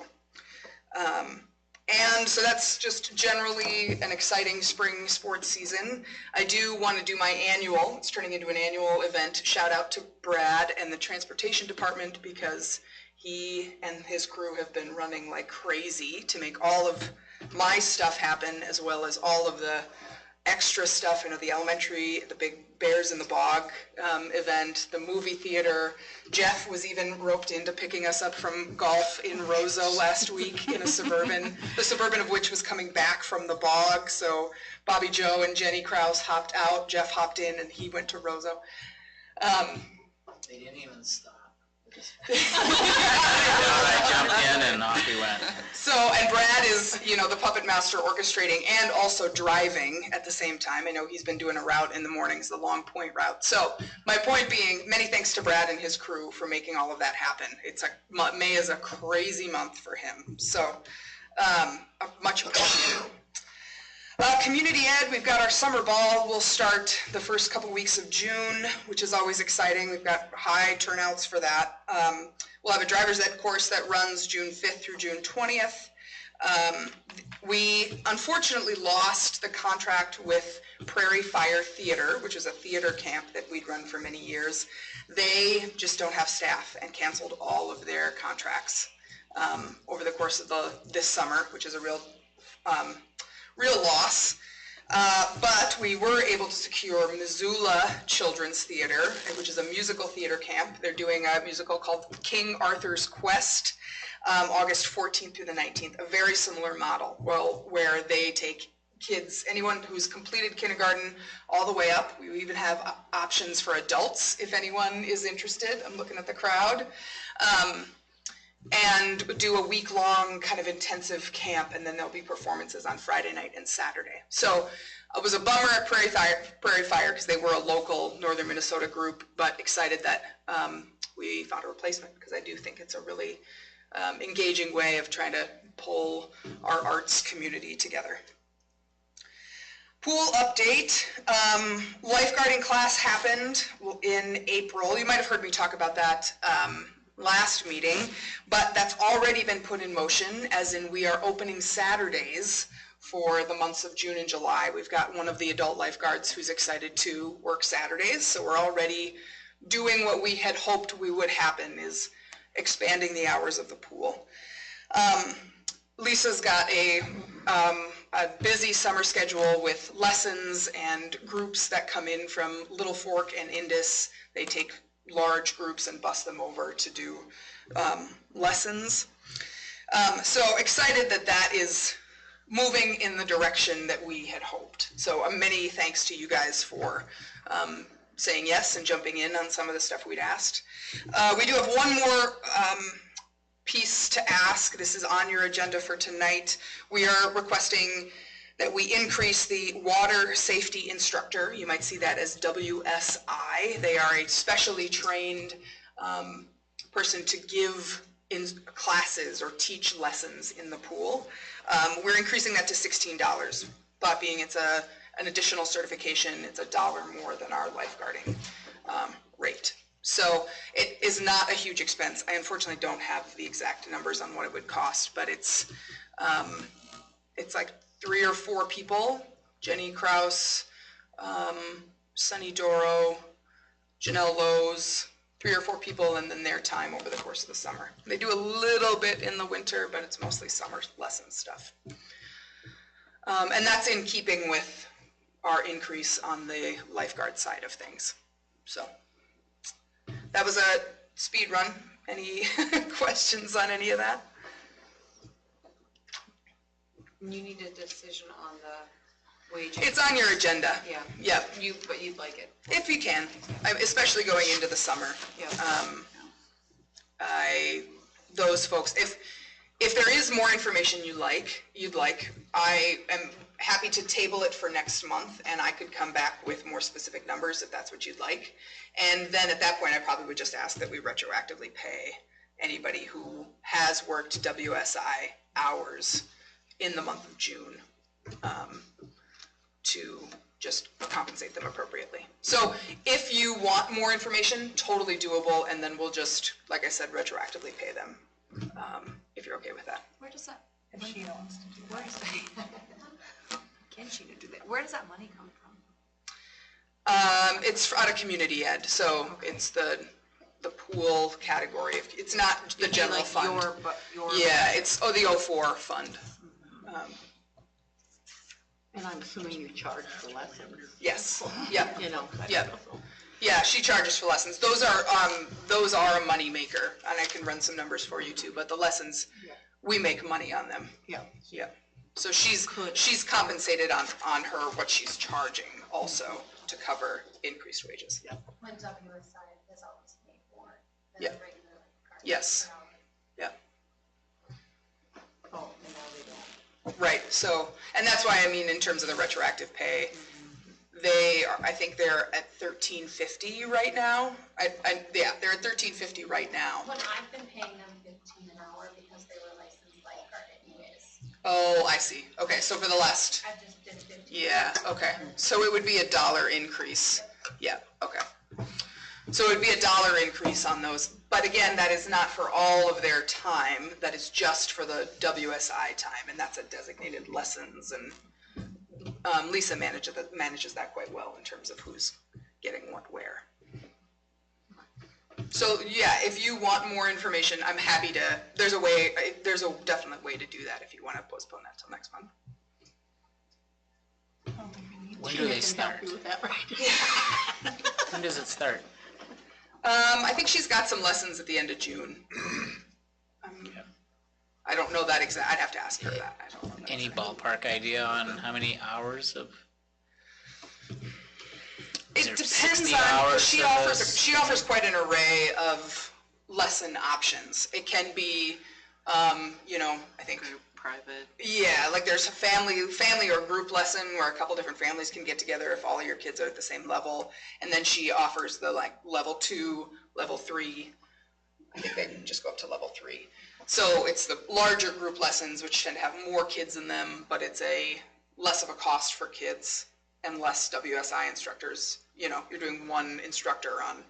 And so that's just generally an exciting spring sports season. I do want to do my annual, it's turning into an annual event, shout out to Brad and the transportation department because he and his crew have been running like crazy to make all of my stuff happen as well as all of the extra stuff, the elementary, the big Bears in the Bog event, the movie theater. Jeff was even roped into picking us up from golf in Roseau last week in a Suburban, the Suburban of which was coming back from the bog. So Bobby Joe and Jenny Krause hopped out, Jeff hopped in, and he went to Roseau. They didn't even stop. I jumped in and off we went. So, and Brad is, the puppet master orchestrating and also driving at the same time. I know he's been doing a route in the mornings, the Long Point route. So my point being, many thanks to Brad and his crew for making all of that happen. May is a crazy month for him. So much appreciated. Community Ed, we've got our summer ball. We'll start the first couple weeks of June, which is always exciting. We've got high turnouts for that. We'll have a driver's ed course that runs June 5th through June 20th. We unfortunately lost the contract with Prairie Fire Theater, which is a theater camp that we'd run for many years. They just don't have staff and canceled all of their contracts over the course of this summer, which is a real loss. But we were able to secure Missoula Children's Theater, which is a musical theater camp. They're doing a musical called King Arthur's Quest, August 14th through the 19th, a very similar model, where they take kids, anyone who's completed kindergarten all the way up. We even have options for adults if anyone is interested. I'm looking at the crowd. And do a week-long kind of intensive camp, and then there'll be performances on Friday night and Saturday. So it was a bummer at Prairie Fire because they were a local northern Minnesota group, but excited that we found a replacement because I do think it's a really engaging way of trying to pull our arts community together. Pool update. Lifeguarding class happened in April. You might have heard me talk about that last meeting, but that's already been put in motion, as in we are opening Saturdays for the months of June and July. We've got one of the adult lifeguards who's excited to work Saturdays, so we're already doing what we had hoped we would happen, is expanding the hours of the pool. Lisa's got a a busy summer schedule with lessons and groups that come in from Little Fork and Indus. They take large groups and bus them over to do lessons. So excited that that is moving in the direction that we had hoped. So many thanks to you guys for saying yes and jumping in on some of the stuff we'd asked. We do have one more piece to ask. This is on your agenda for tonight. We are requesting that we increase the water safety instructor. You might see that as WSI. They are a specially trained person to give in classes or teach lessons in the pool. We're increasing that to $16. Thought being it's an additional certification, it's $1 more than our lifeguarding rate. So it is not a huge expense. I unfortunately don't have the exact numbers on what it would cost, but it's like 3 or 4 people: Jenny Kraus, Sunny Doro, Janelle Lowe's, 3 or 4 people, and then their time over the course of the summer. They do a little bit in the winter, but it's mostly summer lesson stuff. And that's in keeping with our increase on the lifeguard side of things. So that was a speed run. Any questions on any of that? You need a decision on the wage. It's on your agenda. Yeah. Yeah, But you'd like it. if you can, especially going into the summer. Yeah. Those folks, if there is more information you'd like, I am happy to table it for next month, and I could come back with more specific numbers if that's what you'd like. And then at that point, I probably would just ask that we retroactively pay anybody who has worked WSI hours in the month of June to just compensate them appropriately. So if you want more information, totally doable, and then we'll just, like I said, retroactively pay them, if you're okay with that. Where does that, If she wants to do where is that? Can she do that? Where does that money come from? It's out of community ed, so it's the pool category. It's not the general Like fund. your. Yeah, it's the 04 fund. And I'm assuming you charge for lessons, Yes, yeah, you know. yeah. Yeah, she charges for lessons. Those are a money maker, and I can run some numbers for you too, but the lessons, we make money on them. Yeah. Yeah. So she's compensated on her, what she's charging also to cover increased wages. Yeah. When WSI is always paid for. Yeah. Yes. Yeah. Oh, and now they don't. Right, so, and that's why, I mean, in terms of the retroactive pay, I think they're at $13.50 right now. Yeah, they're at $13.50 right now. When I've been paying them $15 an hour because they were licensed lifeguard anyways. Oh, I see. Okay, so for the last, I just did 15. yeah, okay. So it would be $1 increase. Yeah, okay. So it would be $1 increase on those. But again, that is not for all of their time. That is just for the WSI time, and that's a designated lessons, and Lisa manages that quite well in terms of who's getting what where. So yeah, if you want more information, I'm happy to, there's a definite way to do that if you want to postpone that till next month. When do they start? Help you with that, right? When does it start? I think she's got some lessons at the end of June. I don't know that exact, I'd have to ask her that. I don't know that Any exact. ballpark idea on how many hours of? Is It there depends 60 on, hours she of offers this? she offers quite an array of lesson options. It can be, I think, Private. yeah, like there's a family or group lesson where a couple different families can get together if all of your kids are at the same level. And then she offers the level 2, level 3. I think they just go up to level 3. So it's the larger group lessons, which tend to have more kids in them, but it's less of a cost for kids and less WSI instructors. You're doing one instructor on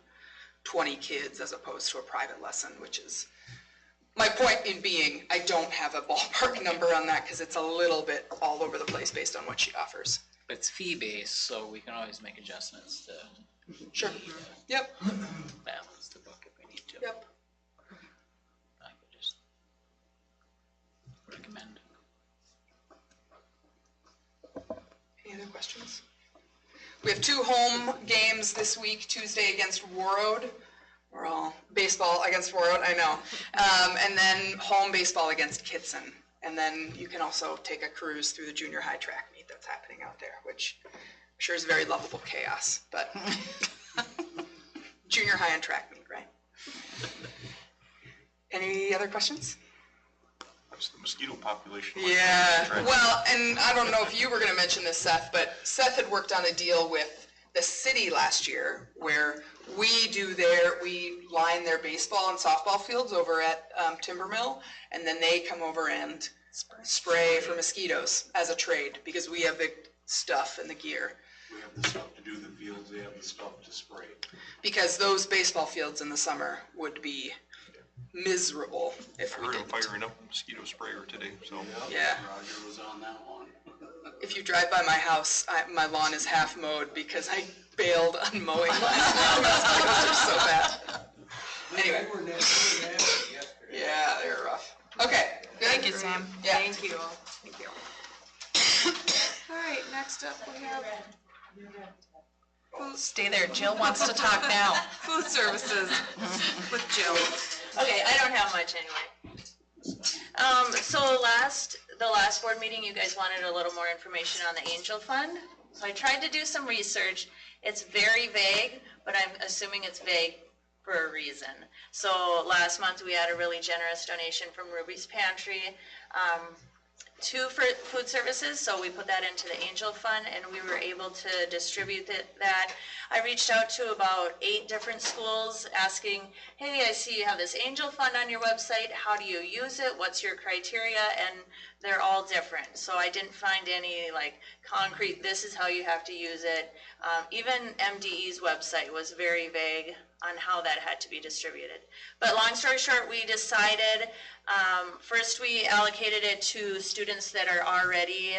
20 kids as opposed to a private lesson, which is, my point in being, I don't have a ballpark number on that because it's a little bit all over the place based on what she offers. It's fee-based, so we can always make adjustments to Sure. Yep. balance the book if we need to. Yep. I could just recommend. other questions? We have 2 home games this week, Tuesday against Warroad. We're all baseball against Warroad, I know. And then home baseball against Kitson. And then you can also take a cruise through the junior high track meet that's happening out there, which I'm sure is very lovable chaos, but junior high and track meet, right? Any other questions? That's the mosquito population. Yeah, well, and I don't know if you were gonna mention this, Seth, but Seth had worked on a deal with the city last year where we line their baseball and softball fields over at Timber Mill, and then they come over and spray for mosquitoes as a trade, because we have the stuff and the gear. We have the stuff to do the fields, they have the stuff to spray. Because those baseball fields in the summer would be miserable if I we heard him didn't. firing up a mosquito sprayer today, so. Yeah. Roger was on that one. If you drive by my house, my lawn is half mowed because I bailed on mowing last night. Mosquitoes are so bad. Anyway. They were nasty yesterday. Yeah, they were rough. Okay, good. Thank you, Sam. Yeah. Thank you. Thank you. All right, next up we have Stay there, Jill wants to talk now. food services with Jill. Okay, I don't have much anyway. So the last board meeting, you guys wanted a little more information on the Angel Fund. So I tried to do some research. It's very vague, but I'm assuming it's vague for a reason. So last month we had a really generous donation from Ruby's Pantry, to for food services, so we put that into the Angel Fund and we were able to distribute that. I reached out to about 8 different schools asking, hey, I see you have this Angel Fund on your website, how do you use it, what's your criteria, and they're all different. So I didn't find any like concrete, this is how you have to use it. Even MDE's website was very vague on how that had to be distributed. But long story short, we decided, first we allocated it to students that are already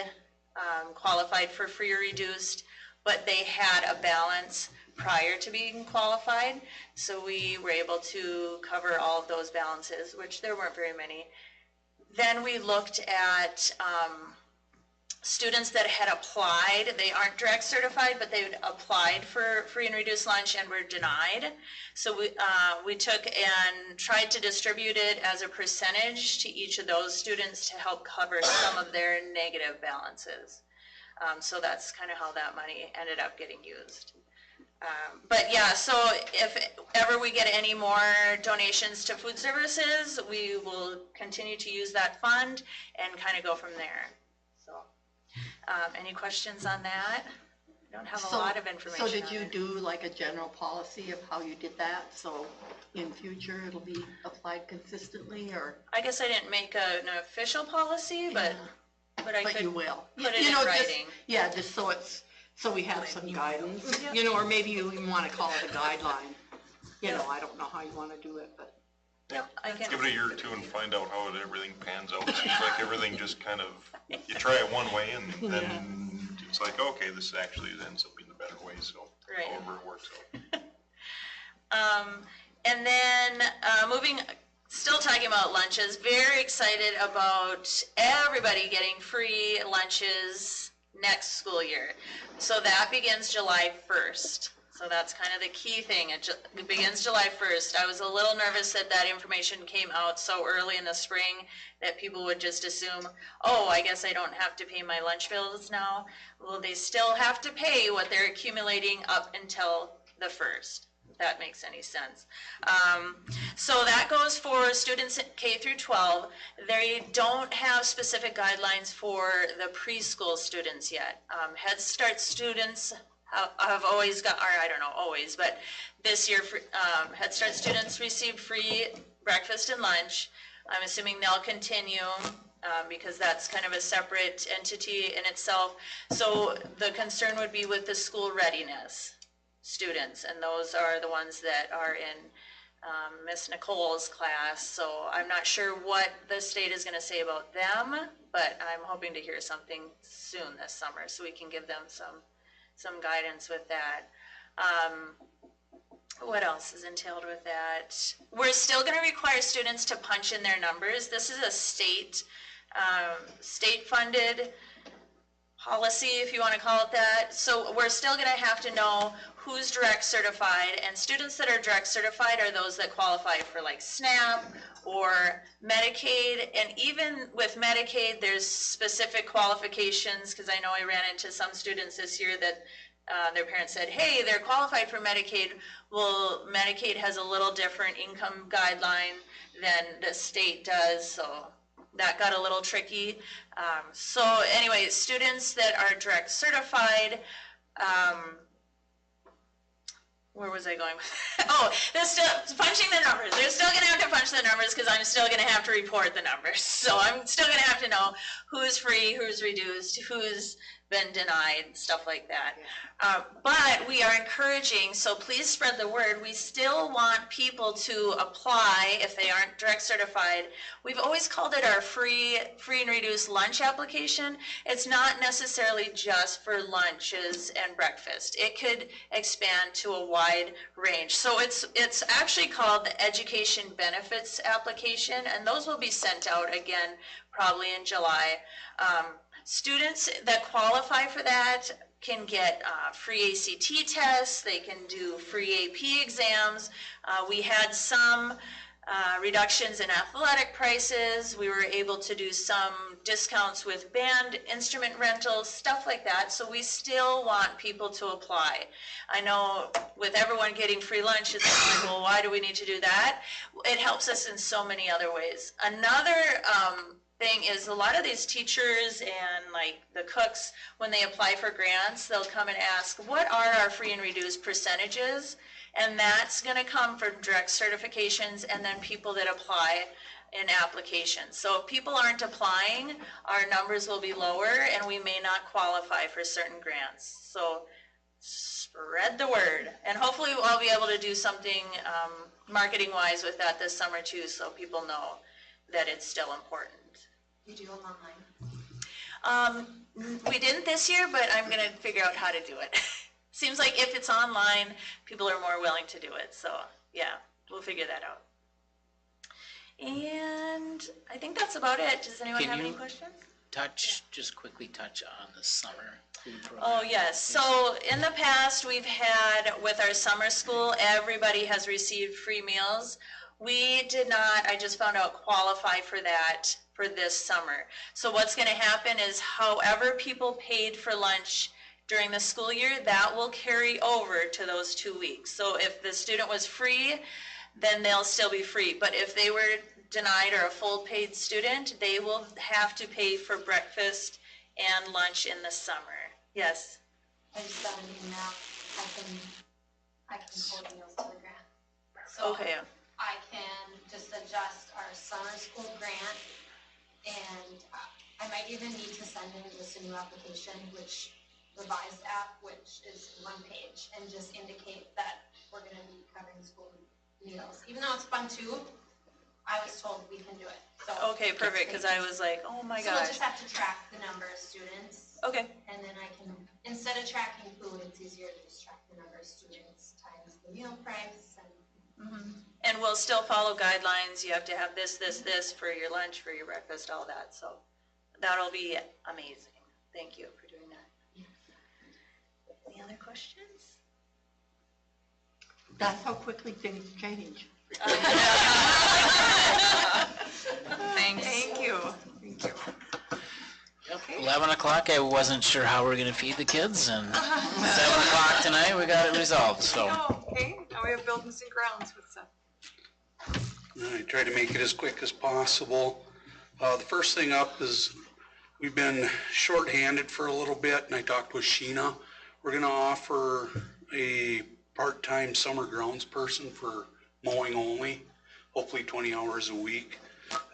qualified for free or reduced, but they had a balance prior to being qualified. So we were able to cover all of those balances, which there weren't very many. Then we looked at students that had applied. They aren't direct certified, but they had applied for free and reduced lunch and were denied. So we took and tried to distribute it as a percentage to each of those students to help cover some of their negative balances. So that's kind of how that money ended up getting used. But yeah, so if ever we get any more donations to food services, we will continue to use that fund and kind of go from there. So, any questions on that? I don't have a lot of information. So did on you it. do like a general policy of how you did that? So in future it'll be applied consistently, or? I guess I didn't make an official policy, but I But could you will. put it You in know, just- writing. Yeah, just so so we have some guidance, you know, or maybe you even want to call it a guideline. You know, I don't know how you want to do it, but. Yep, I can. Give it a year or two and find out how everything pans out. It seems like everything just kind of, you try it one way and then it's like, okay, this actually ends up being the better way, so Right. however it works out. And then still talking about lunches, very excited about everybody getting free lunches next school year. So that begins July 1st. So that's kind of the key thing. It begins July 1st. I was a little nervous that information came out so early in the spring that people would just assume, oh, I guess I don't have to pay my lunch bills now. Well, they still have to pay what they're accumulating up until the 1st. If that makes any sense. So that goes for students K through 12. They don't have specific guidelines for the preschool students yet. Head Start students have always got, or I don't know always, but this year Head Start students received free breakfast and lunch. I'm assuming they'll continue because that's kind of a separate entity in itself. So the concern would be with the school readiness students, and those are the ones that are in Miss Nicole's class. So I'm not sure what the state is going to say about them, but I'm hoping to hear something soon this summer so we can give them some guidance with that. What else is entailed with that? We're still going to require students to punch in their numbers. This is a state funded policy, if you want to call it that. So we're still going to have to know who's direct certified, and students that are direct certified are those that qualify for like SNAP or Medicaid. And even with Medicaid, there's specific qualifications, because I know I ran into some students this year that their parents said, hey, they're qualified for Medicaid. Well, Medicaid has a little different income guideline than the state does, so that got a little tricky. So anyway, students that are direct certified, where was I going with that? Oh, they're still punching the numbers. They're still going to have to punch the numbers because I'm still going to have to report the numbers. So I'm still going to have to know who's free, who's reduced, who's been denied, stuff like that. But we are encouraging, so please spread the word. We still want people to apply if they aren't direct certified. We've always called it our free and reduced lunch application. It's not necessarily just for lunches and breakfast. It could expand to a wide range. So it's actually called the education benefits application, and those will be sent out again probably in July. Students that qualify for that can get free ACT tests, they can do free AP exams. We had some reductions in athletic prices. We were able to do some discounts with band instrument rentals, stuff like that. So we still want people to apply. I know with everyone getting free lunch, it's like, well, why do we need to do that? It helps us in so many other ways. Another thing is a lot of these teachers and like the cooks, when they apply for grants, they'll come and ask, what are our free and reduced percentages? And that's going to come from direct certifications and then people that apply in applications. So if people aren't applying, our numbers will be lower and we may not qualify for certain grants. So spread the word, and hopefully I'll be able to do something marketing wise with that this summer too, so people know that it's still important. You do them online? We didn't this year, but I'm going to figure out how to do it. Seems like if it's online, people are more willing to do it. So yeah, we'll figure that out. And I think that's about it. Does anyone have any questions? Just quickly touch on the summer food program. Oh yes, so in the past we've had, with our summer school, everybody has received free meals. We did not, I just found out, qualify for that for this summer. So what's going to happen is however people paid for lunch during the school year, that will carry over to those 2 weeks. So if the student was free, then they'll still be free. But if they were denied or a full paid student, they will have to pay for breakfast and lunch in the summer. Yes? I just got an email. I can code meals to the grant. So Okay. I can just adjust our summer school grant, and I might even need to send in just a new application, which revised app, which is 1 page, and just indicate that we're going to be covering school meals. Even though it's fun too, I was told we can do it. So Okay, perfect, because I was like, oh my So we'll gosh. just have to track the number of students. Okay. And then I can, instead of tracking food, it's easier to just track the number of students times the meal price. And we'll still follow guidelines. You have to have this for your lunch, for your breakfast, all that. So that'll be amazing. Thank you for doing that. Any other questions? That's how quickly things change. Thanks. Thank you. Thank you. Yep. 11 o'clock, I wasn't sure how we were going to feed the kids, and 7 o'clock tonight, we got it resolved, so. Okay, now we have buildings and grounds with Seth. I try to make it as quick as possible. The first thing up is we've been shorthanded for a little bit, and I talked with Sheena. We're going to offer a part-time summer grounds person for mowing only, hopefully 20 hours a week.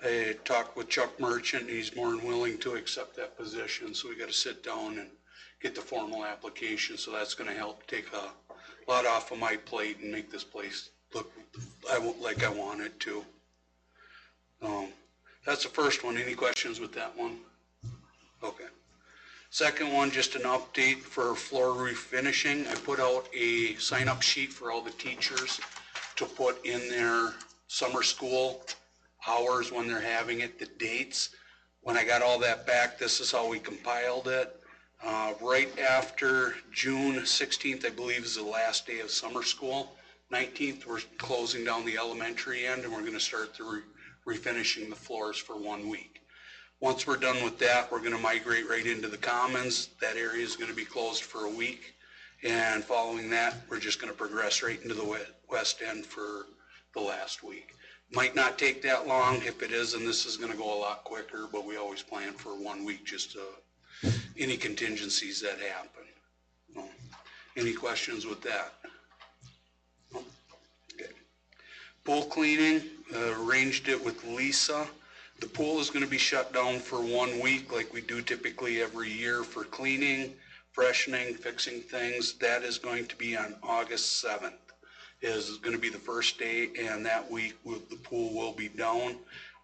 I talked with Chuck Merchant, and he's more than willing to accept that position, so we got to sit down and get the formal application, so that's going to help take a lot off of my plate and make this place look like I want it to. That's the first one. Any questions with that one? Okay. Second one, just an update for floor roof finishing. I put out a sign-up sheet for all the teachers to put in their summer school hours when they're having it, the dates. When I got all that back, this is how we compiled it. Right after June 16th, I believe, is the last day of summer school. 19th, we're closing down the elementary end, and we're going to start the refinishing the floors for 1 week. Once we're done with that, we're going to migrate right into the commons. That area is going to be closed for a week. And following that, we're just going to progress right into the west end for the last week. Might not take that long. If it is, and this is going to go a lot quicker, but we always plan for 1 week just to any contingencies that happen. No. Any questions with that? No? Okay. Pool cleaning, arranged it with Lisa. The pool is going to be shut down for 1 week like we do typically every year for cleaning, freshening, fixing things. That is going to be on August 7th. Is going to be the first day, and that week the pool will be down.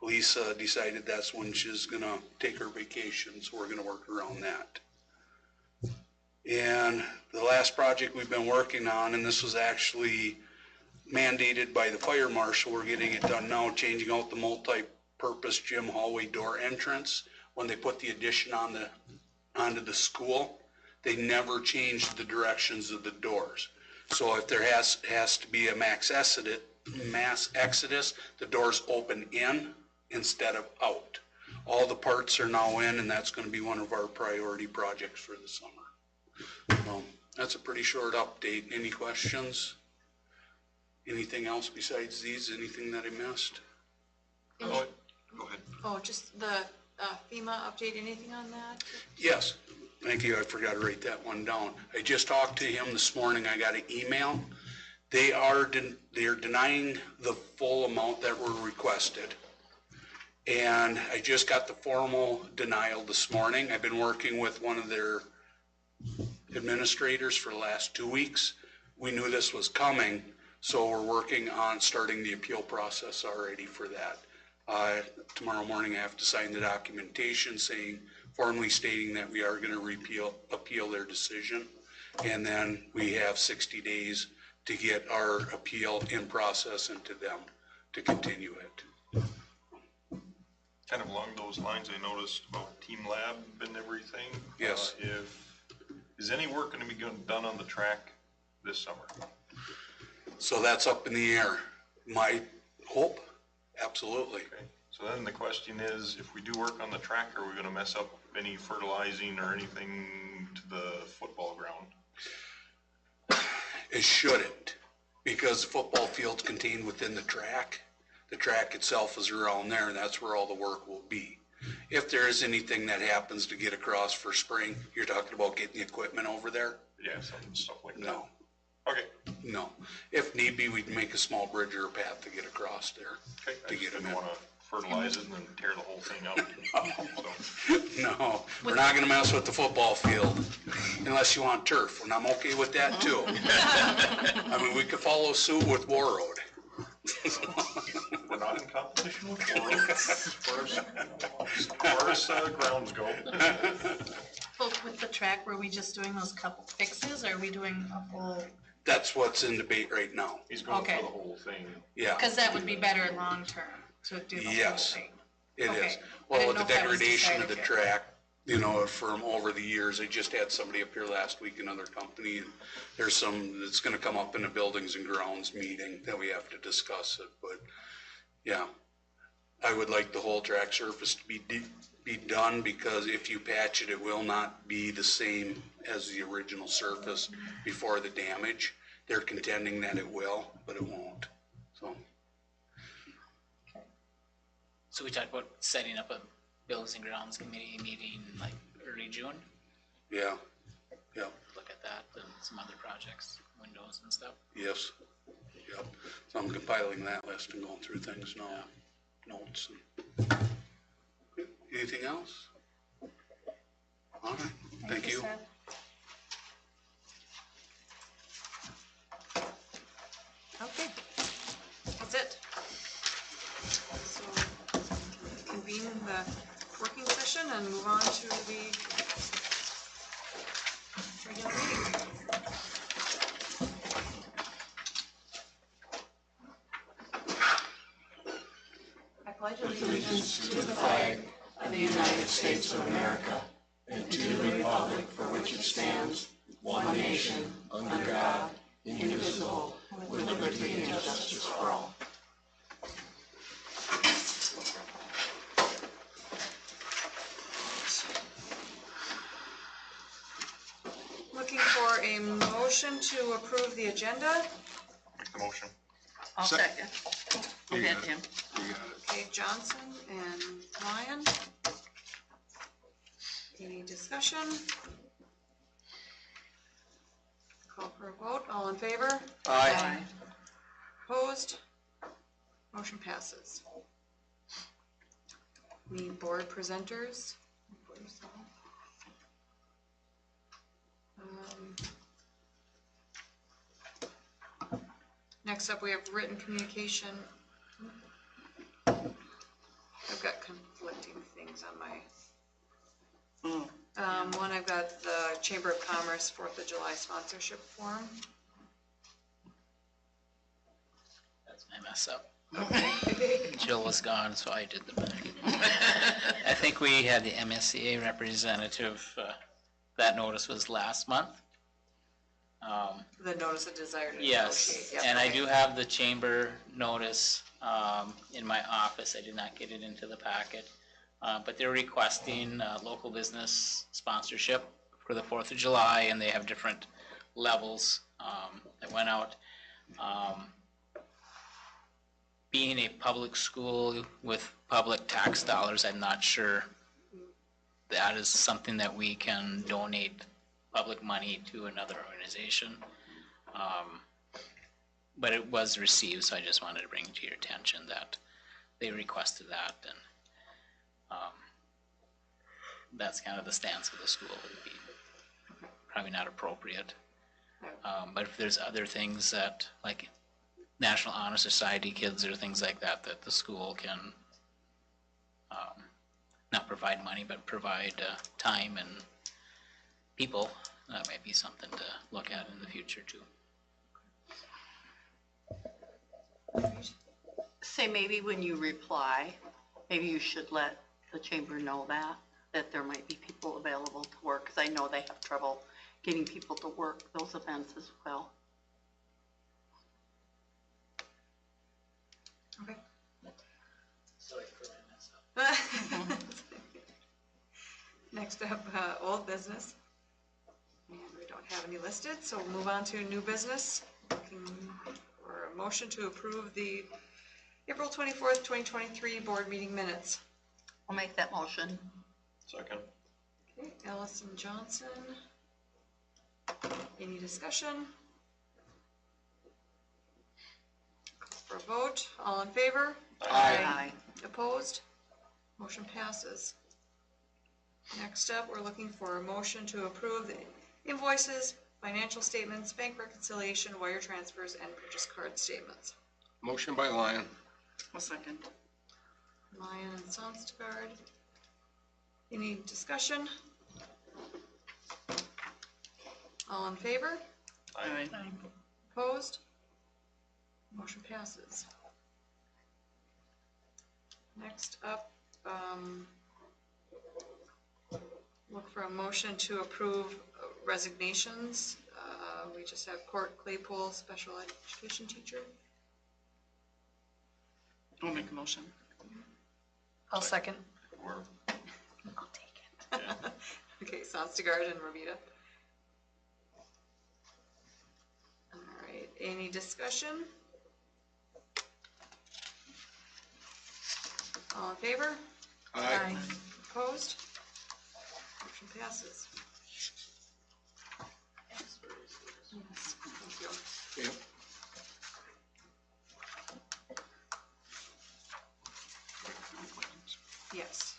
Lisa decided that's when she's going to take her vacation, so we're going to work around that. And the last project we've been working on, and this was actually mandated by the fire marshal, we're getting it done now, changing out the multi-purpose gym hallway door entrance. When they put the addition onto the school, they never changed the directions of the doors. So if there has to be a mass exodus, the doors open in instead of out. All the parts are now in, and that's going to be one of our priority projects for the summer. That's a pretty short update. Any questions? Anything else besides these? Anything that I missed? Go ahead. Oh, just the FEMA update, anything on that? Yes. Thank you. I forgot to write that one down. I just talked to him this morning. I got an email. They are denying the full amount that were requested. And I just got the formal denial this morning. I've been working with one of their administrators for the last 2 weeks. We knew this was coming, so we're working on starting the appeal process already for that. Tomorrow morning I have to sign the documentation formally stating that we are going to appeal their decision. And then we have 60 days to get our appeal in process and to them to continue it. Kind of along those lines, I noticed about Team Lab and everything. Yes. Is any work going to be done on the track this summer? So that's up in the air. My hope, absolutely. Okay. So then the question is, if we do work on the track, are we going to mess up any fertilizing or anything to the football ground? It shouldn't, because the football field's contained within the track. The track itself is around there, and that's where all the work will be. If there is anything that happens to get across for spring, you're talking about getting the equipment over there? Yeah, stuff like that. No. Okay. No. If need be, we'd make a small bridge or a path to get across there. Okay. To get them in. Want to fertilize it and then tear the whole thing up. No, we're not going to mess with the football field unless you want turf, and I'm okay with that too. I mean, we could follow suit with War Road. We're not in competition with War Road as far as grounds go. Well, with the track, were we just doing those couple fixes, or are we doing a full? That's what's in debate right now. He's going Okay. for the whole thing. Yeah. Because that would be better long-term, to do the whole Yes. thing. It Okay. is. I Well, didn't with know the if that was degradation of the decided yet. track, from over the years, I just had somebody up here last week, another company, and there's some that's gonna come up in the buildings and grounds meeting that we have to discuss it, but yeah. I would like the whole track surface to be done, because if you patch it, it will not be the same as the original surface before the damage. They're contending that it will, but it won't, so. So we talked about setting up a Buildings and Grounds Committee meeting like early June. Yeah, yeah, Look at that and some other projects, windows and stuff. yes, yep. So I'm compiling that list and going through things now, notes. Anything else? All right, thank you. Seth. Okay, that's it. So convene the working session and move on to the regular meeting. I pledge allegiance to the flag of the United States of America and to the republic for which which it stands, one nation, under God, indivisible, with liberty and justice for all. Looking for a motion to approve the agenda. Make the motion. I'll second. Go You ahead, got it. Tim. You got it. Okay, Johnson and Ryan. Any discussion? Call for a vote. All in favor? Aye. Opposed? Motion passes. Need board presenters. Next up, we have written communication. I've got conflicting things on my. One, I've got the Chamber of Commerce 4th of July sponsorship form. That's my mess up. Jill was gone, so I did the back. I think we had the MSCA representative, that notice was last month. The notice of desire to Yes, negotiate. Yep, and I okay. do have the chamber notice in my office. I did not get it into the packet. But they're requesting local business sponsorship for the 4th of July, and they have different levels that went out. Being a public school with public tax dollars, I'm not sure that is something that we can donate public money to another organization. But it was received, so I just wanted to bring to your attention that they requested that, and that's kind of the stance of the school. It would be probably not appropriate. But if there's other things that, like National Honor Society kids or things like that, that the school can not provide money, but provide time and people, that might be something to look at in the future too. Say maybe when you reply, maybe you should let the chamber know that there might be people available to work, because I know they have trouble getting people to work those events as well. Okay. Sorry for my mess up. Next up, old business. And we don't have any listed, so we'll move on to new business. Looking for a motion to approve the April 24th, 2023 board meeting minutes. I'll make that motion. Second. Okay, Ellison Johnson. Any discussion? Call for a vote. All in favor? Aye. Opposed? Motion passes. Next up, we're looking for a motion to approve the invoices, financial statements, bank reconciliation, wire transfers, and purchase card statements. Motion by Lyon. A second. Lyon and Sonstgaard. Any discussion? All in favor? Aye. Opposed? Motion passes. Next up, look for a motion to approve resignations. We just have Court Claypool, special education teacher. I'll make a motion. I'll second. Or I'll take it. Okay, Sonstgaard and Rovita. All right, any discussion? All in favor? Aye. Opposed? Motion passes. Yes, thank you. Yep. Yes.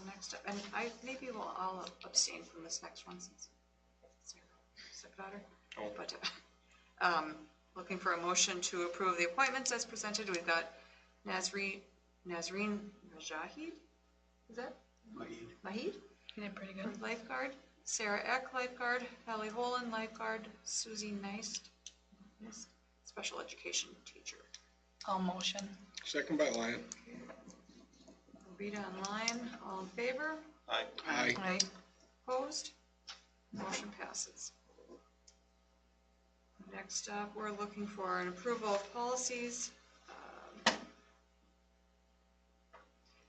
Next up, and maybe I'll abstain from this next one since it's sick daughter. Oh. But, looking for a motion to approve the appointments as presented. We've got Nazreen Rajahid, is that? Mahid? You did pretty good. Lifeguard, Sarah Eck, lifeguard, Hallie Holen, lifeguard, Susie Neist, special education teacher. I'll motion. Second by Lyon. Rita and Lyon, all in favor? aye. Aye. Aye. Opposed? Motion passes. Next up, we're looking for an approval of policies.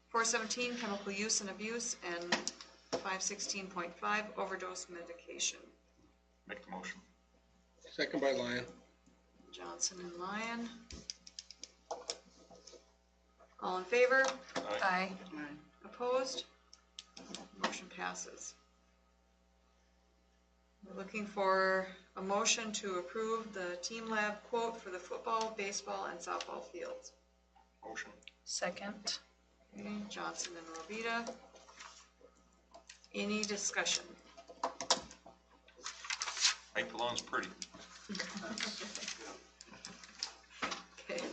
417, chemical use and abuse, and 516.5, overdose medication. Make the motion. Second by Lyon. Johnson and Lyon. All in favor? Aye. Opposed? Motion passes. We're looking for a motion to approve the team lab quote for the football, baseball, and softball fields. Motion. Second. Okay, Johnson and Rovita. Any discussion? I think the lawn's pretty. Okay.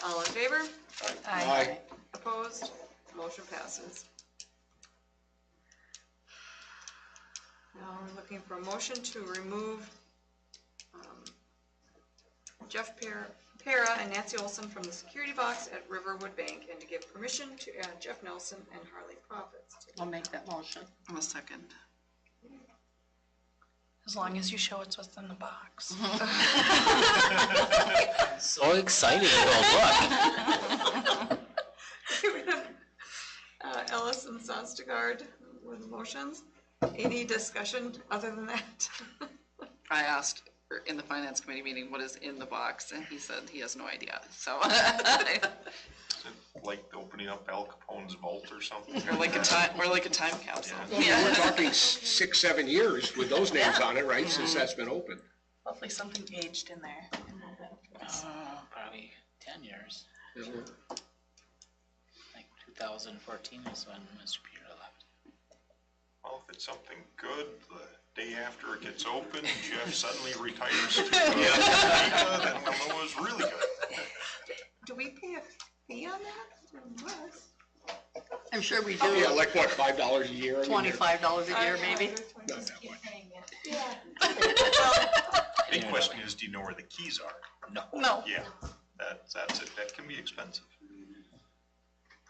All in favor? Aye. Opposed? Motion passes. Now we're looking for a motion to remove Jeff Para and Nancy Olson from the security box at Riverwood Bank and to give permission to add Jeff Nelson and Harley Profits. I'll make that motion. I'm a second. As long as you show it's what's in the box. So excited to go look. We have Ellis and Sonstegard with the motions. Any discussion other than that? I asked in the finance committee meeting what is in the box, and he said he has no idea, so. Is it like opening up Al Capone's vault or something? Or like a time capsule. Well, we're talking 6, 7 years with those names on it, right, since that's been open. Hopefully something aged in there. Probably 10 years. Isn't it? Like 2014 is when Mr. Peter left. Well, if it's something good, the day after it gets open, Jeff suddenly retires to Vita, then we'll know it was really good. Do we pay a fee on that? Yes. I'm sure we do. Yeah, like what, $5 a year? I mean, $25 a year, maybe. Not that much. Big question is, do you know where the keys are? No. Yeah, that's it. That can be expensive.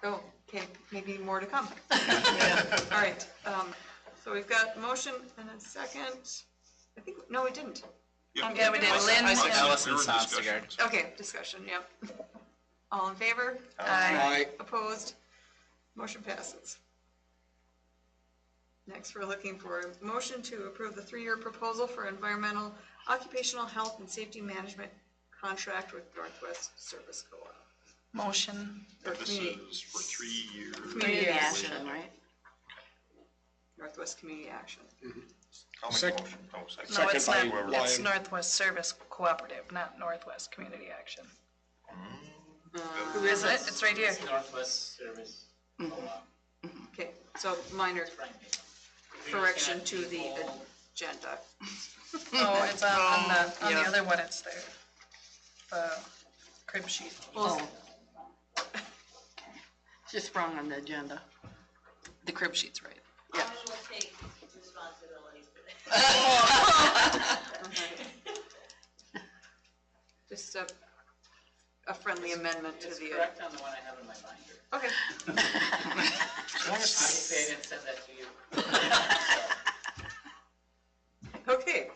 Oh, okay, maybe more to come. All right, so we've got a motion and a second. I think, no, we didn't. Yeah, we did. Lynn, Alice and We're in discussion, Sonstegard. so. Okay, discussion, yep. All in favor? Aye. Opposed? Motion passes. Next, we're looking for a motion to approve the 3-year proposal for environmental, occupational health, and safety management contract with Northwest Service Co-op. Motion. Or This community, is for 3 years. Community Action, right? Northwest Community Action. I'll make Second. a motion. No, second. No, it's Second by not, Lyon. it's Northwest Service Cooperative, not Northwest Community Action. Who is it? It's right here. Northwest Service. Okay, so minor correction to the agenda. Oh, it's on the yeah. other one, it's there. The crib sheet. Oh. Just wrong on the agenda. the crib sheet's right. I will take responsibility for that. Just a friendly amendment to It's the. correct on the one I have in my binder. Okay, Obviously, I didn't send that to you. okay.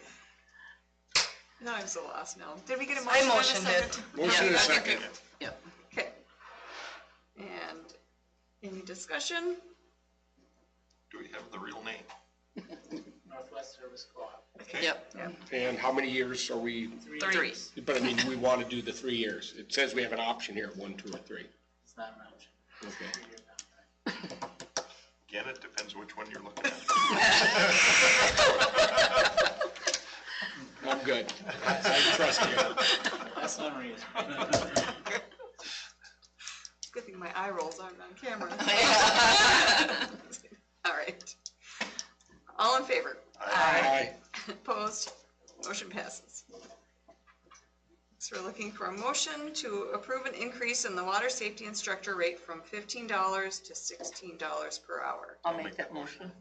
Now I'm so lost now. Did we get a motion? I and a motioned it. second? Motion and a Yeah, second. Yep. Okay. And any discussion? Do we have the real name? Northwest Service Co-op. Okay. Yep. And how many years are we, Three. but I mean, we want to do the 3 years. It says we have an option here, 1, 2, or 3. It's not an option. Okay. 3-year contract. Again, it depends which one you're looking at. I'm good. I trust you. That's not reason. Good thing my eye rolls aren't on camera. All right. All in favor? Aye. Opposed? Motion passes. So we're looking for a motion to approve an increase in the water safety instructor rate from $15 to $16 per hour. I'll make that motion.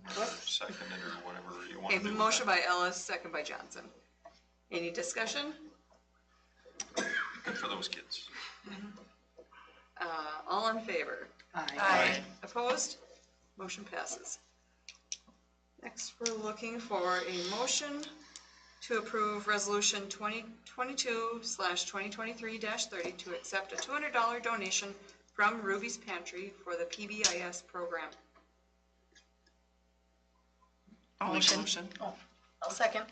Second it or whatever you want Okay, to do. with motion that. by Ellis, second by Johnson. Any discussion? Good for those kids. All in favor? Aye. Aye. Opposed? Motion passes. Next, we're looking for a motion to approve Resolution 2022/2023-30 to accept a $200 donation from Ruby's Pantry for the PBIS program. Motion. Oh, I'll second.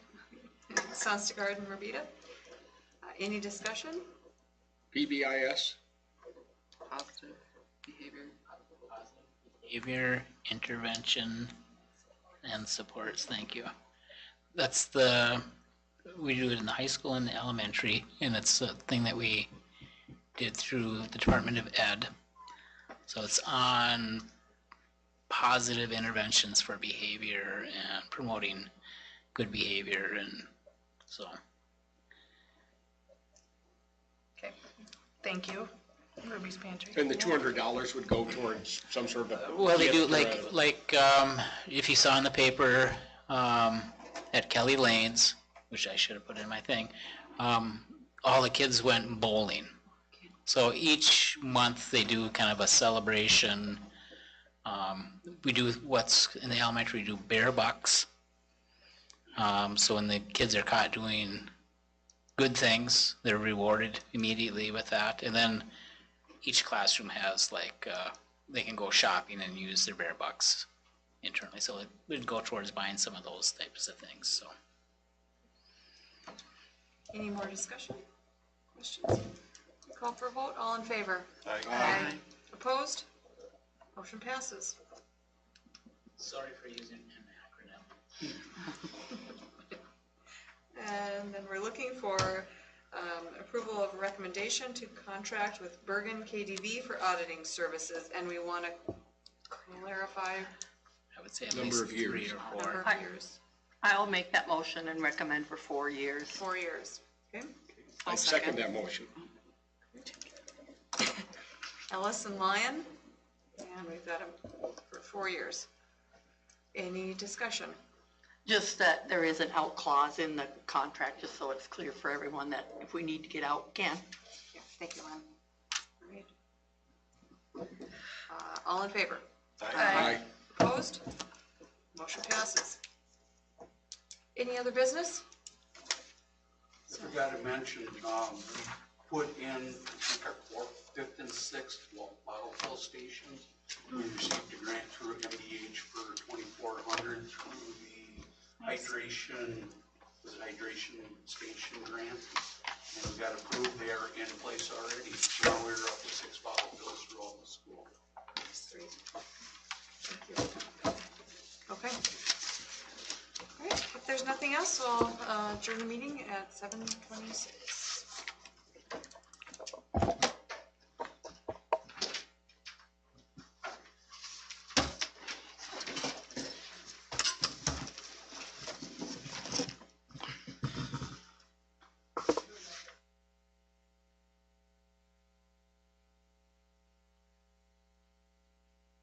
Sonstagard and Robita. Any discussion? PBIS? Positive behavior. Behavior, intervention, and supports, thank you. We do it in the high school and the elementary, and it's a thing that we did through the Department of Ed. So it's on positive interventions for behavior and promoting good behavior, and so. Okay, thank you, Ruby's Pantry. And the $200 would go towards some sort of a. Well, they do, gift or like, if you saw in the paper, at Kelly Lane's, which I should have put in my thing, all the kids went bowling. So each month they do kind of a celebration. We do what's in the elementary, we do bear bucks. So when the kids are caught doing good things, they're rewarded immediately with that. And then each classroom has like, they can go shopping and use their bear bucks internally. So it would go towards buying some of those types of things, so. Any more discussion? Questions? Call for a vote, all in favor? Aye. Opposed? Motion passes. Sorry for using an acronym. And then we're looking for approval of recommendation to contract with Bergen KDV for auditing services, and we want to clarify I would say at Number least of years. 3 or 4. number of years. I'll make that motion and recommend for 4 years. 4 years, okay? I second that motion. Ellis and Lyon, and we've got them for 4 years. Any discussion? Just that there is an out clause in the contract, just so it's clear for everyone that if we need to get out, we can. Yeah, thank you, Lynn. All right. All in favor? Aye. Opposed? Motion passes. Any other business? I forgot to mention, we put in, I think, our 4th, 5th, and 6th bottle fill stations. We received a grant through MDH for 2,400 through the hydration station grant. And we got approved, they are in place already. So now we're up to 6 bottle fills through all the school. Thank you. Okay. All right, if there's nothing else, I'll adjourn the meeting at 7:26.